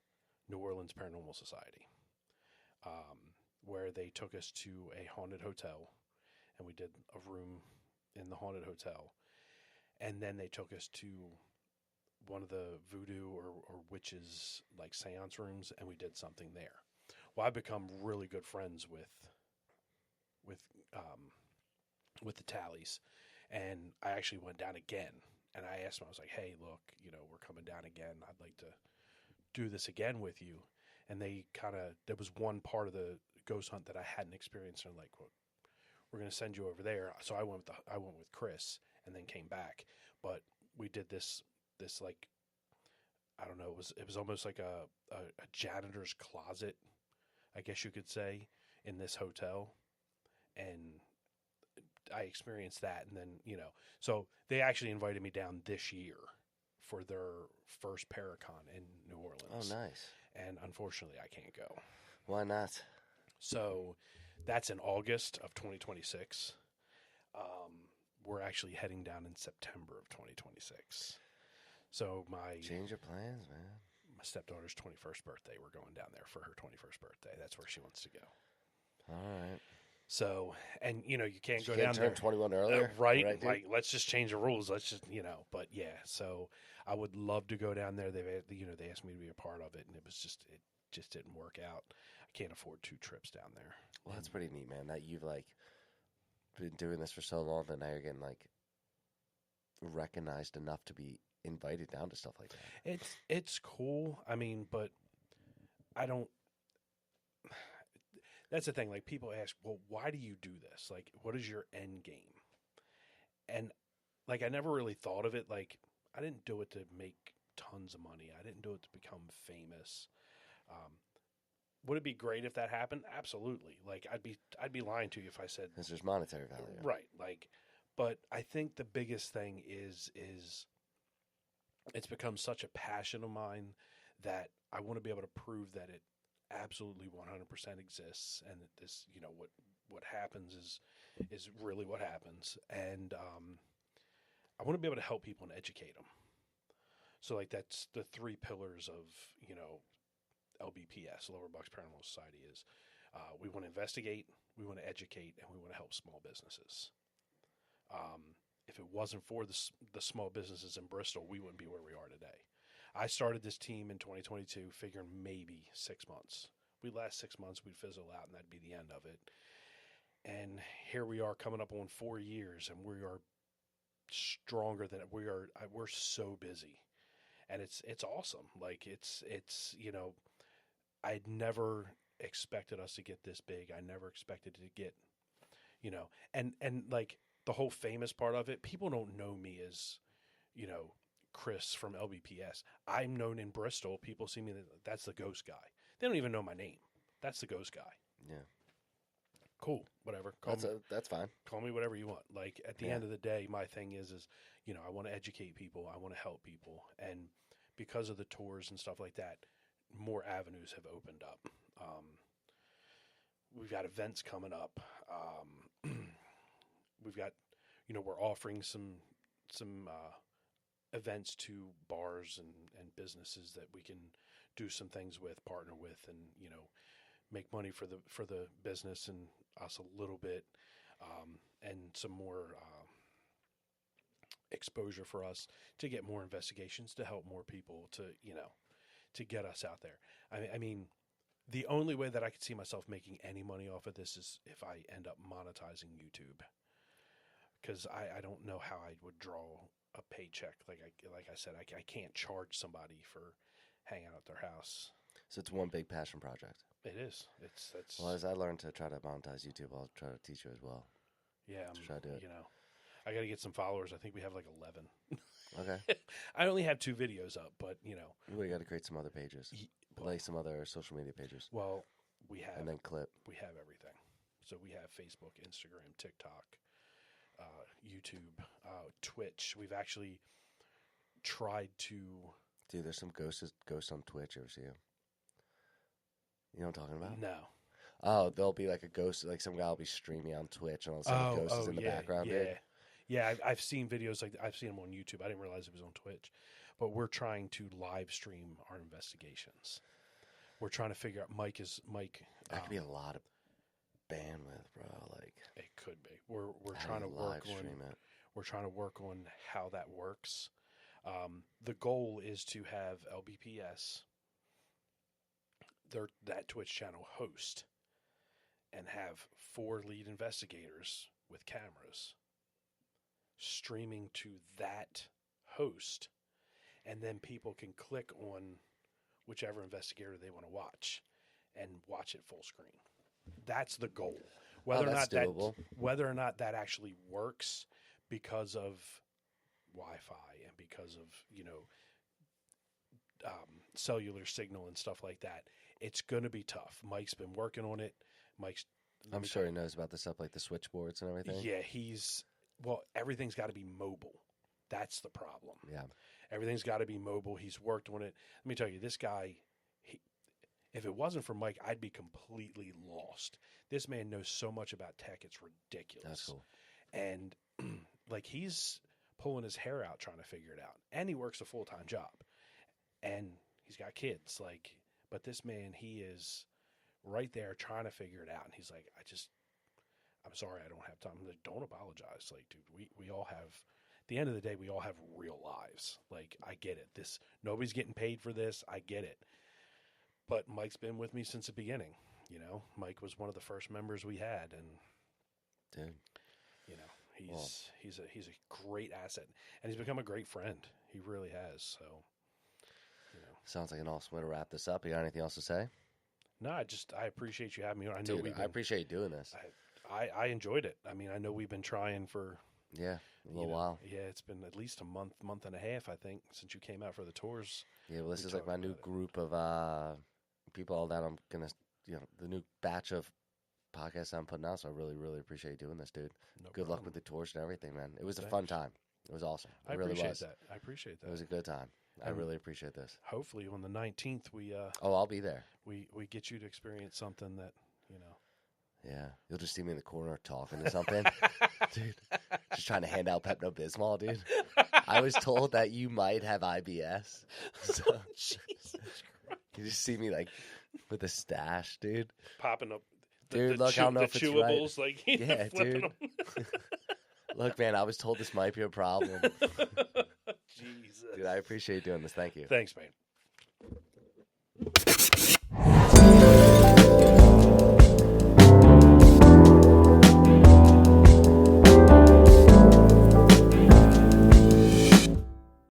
New Orleans Paranormal Society, where they took us to a haunted hotel, and we did a room in the haunted hotel, and then they took us to one of the voodoo or witches like seance rooms, and we did something there. Well, I've become really good friends with the Tallies, and I actually went down again, and I asked them, I was like, hey, look, we're coming down again. I'd like to do this again with you. And they there was one part of the ghost hunt that I hadn't experienced, and like, well, we're going to send you over there. So I went with Chris, and then came back. But we did this like, I don't know, it was almost like a janitor's closet, I guess you could say, in this hotel. And I experienced that, and then, so they actually invited me down this year for their first Paracon in New Orleans. Oh, nice. And unfortunately, I can't go. Why not? So that's in August of 2026. We're actually heading down in September of 2026. So change your plans, man. My stepdaughter's 21st birthday. We're going down there for her 21st birthday. That's where she wants to go. All right. So, and you can't go You down can't there. turn 21 earlier, right? dude? Like, let's just change the rules. Let's just, but yeah. So, I would love to go down there. They asked me to be a part of it, and it just didn't work out. I can't afford 2 trips down there. Well, that's pretty neat, man. That you've like been doing this for so long that now you're getting like recognized enough to be invited down to stuff like that. It's cool. I mean, but I don't. That's the thing. Like, people ask, well, why do you do this? Like, what is your end game? And like, I never really thought of it. Like, I didn't do it to make tons of money. I didn't do it to become famous. Would it be great if that happened? Absolutely. Like, I'd be lying to you if I said because there's monetary value, right? Like, but I think the biggest thing is it's become such a passion of mine that I want to be able to prove that it absolutely 100% exists, and that this, what happens is really what happens, and I want to be able to help people and educate them. So, like, that's the 3 pillars of LBPS, Lower Bucks Paranormal Society, is we want to investigate, we want to educate, and we want to help small businesses. If it wasn't for the small businesses in Bristol, we wouldn't be where we are today. I started this team in 2022, figuring maybe 6 months. We'd last 6 months, we'd fizzle out, and that'd be the end of it. And here we are coming up on 4 years, and we are stronger than we are. We're so busy, and it's awesome. Like, it's I'd never expected us to get this big. I never expected to get, and like the whole famous part of it, people don't know me as, Chris from LBPS. I'm known in Bristol. People see me, that's the ghost guy. They don't even know my name. That's the ghost guy. Yeah. Cool. Whatever. That's fine. Call me whatever you want. Like, at the end of the day, my thing is I want to educate people. I want to help people. And because of the tours and stuff like that, more avenues have opened up. We've got events coming up. We've got, we're offering some events to bars and businesses that we can do some things with, partner with, and make money for the business and us a little bit, and some more exposure for us to get more investigations, to help more people, to get us out there. I mean, the only way that I could see myself making any money off of this is if I end up monetizing YouTube, because I don't know how I would draw a paycheck. Like I said, I can't charge somebody for hanging out at their house. So it's one big passion project. It is. That's well, as I learn to try to monetize YouTube, I'll try to teach you as well. Yeah, try to do it. I got to get some followers. I think we have like 11. Okay. I only have 2 videos up, but we got to create some other pages, play some other social media pages. Well, we have, and then clip. We have everything. So we have Facebook, Instagram, TikTok, YouTube, Twitch. We've actually tried to. Dude, there's some ghosts on Twitch. Ever see them? You know what I'm talking about? No. Oh, there'll be like a ghost, like some guy will be streaming on Twitch, and all of a sudden the ghost is in the background. Yeah, dude. Yeah. I've seen videos like I've seen them on YouTube. I didn't realize it was on Twitch, but we're trying to live stream our investigations. We're trying to figure out. Mike. That could be a lot of bandwidth, bro. Like it could be. We're trying to work on. Stream it. We're trying to work on how that works. The goal is to have LBPS, that Twitch channel, host and have 4 lead investigators with cameras streaming to that host, and then people can click on whichever investigator they want to watch and watch it full screen. That's the goal. Whether or not that actually works because of Wi-Fi and because of, cellular signal and stuff like that, it's going to be tough. Mike's been working on it. I'm sure he knows about the stuff like the switchboards and everything. Yeah, everything's got to be mobile. That's the problem. Yeah. Everything's got to be mobile. He's worked on it. Let me tell you, this guy, if it wasn't for Mike, I'd be completely lost. This man knows so much about tech, it's ridiculous. That's cool. And he's pulling his hair out trying to figure it out. And he works a full-time job. And he's got kids. But this man, he is right there trying to figure it out. And he's like, I'm sorry, I don't have time. I'm like, don't apologize. Dude, we all have, at the end of the day, we all have real lives. I get it. Nobody's getting paid for this. I get it. But Mike's been with me since the beginning. Mike was one of the first members we had, and dude, he's a great asset, and he's become a great friend. He really has. So, sounds like an awesome way to wrap this up. You got anything else to say? No, I appreciate you having me on. I appreciate you doing this. I enjoyed it. I know we've been trying for a little while. Yeah, it's been at least a month and a half, I think, since you came out for the tours. Yeah, well, this is my new group of people that I'm gonna, the new batch of podcasts I'm putting out. So I really, really appreciate you doing this, dude. No Good problem. luck with the tours and everything, man. It was a fun time. It was awesome. I appreciate that. I appreciate that. It was a good time. I really appreciate this. Hopefully, on the 19th, we I'll be there. We get you to experience something that Yeah, you'll just see me in the corner talking to something, dude. Just trying to hand out Pepto-Bismol, dude. I was told that you might have IBS. So Jesus Christ! You just see me with a stash, dude. Popping up, dude. Look, I don't know if it's chewables, right. Yeah, dude. Look, man, I was told this might be a problem. Jesus, dude. I appreciate you doing this. Thank you. Thanks, man.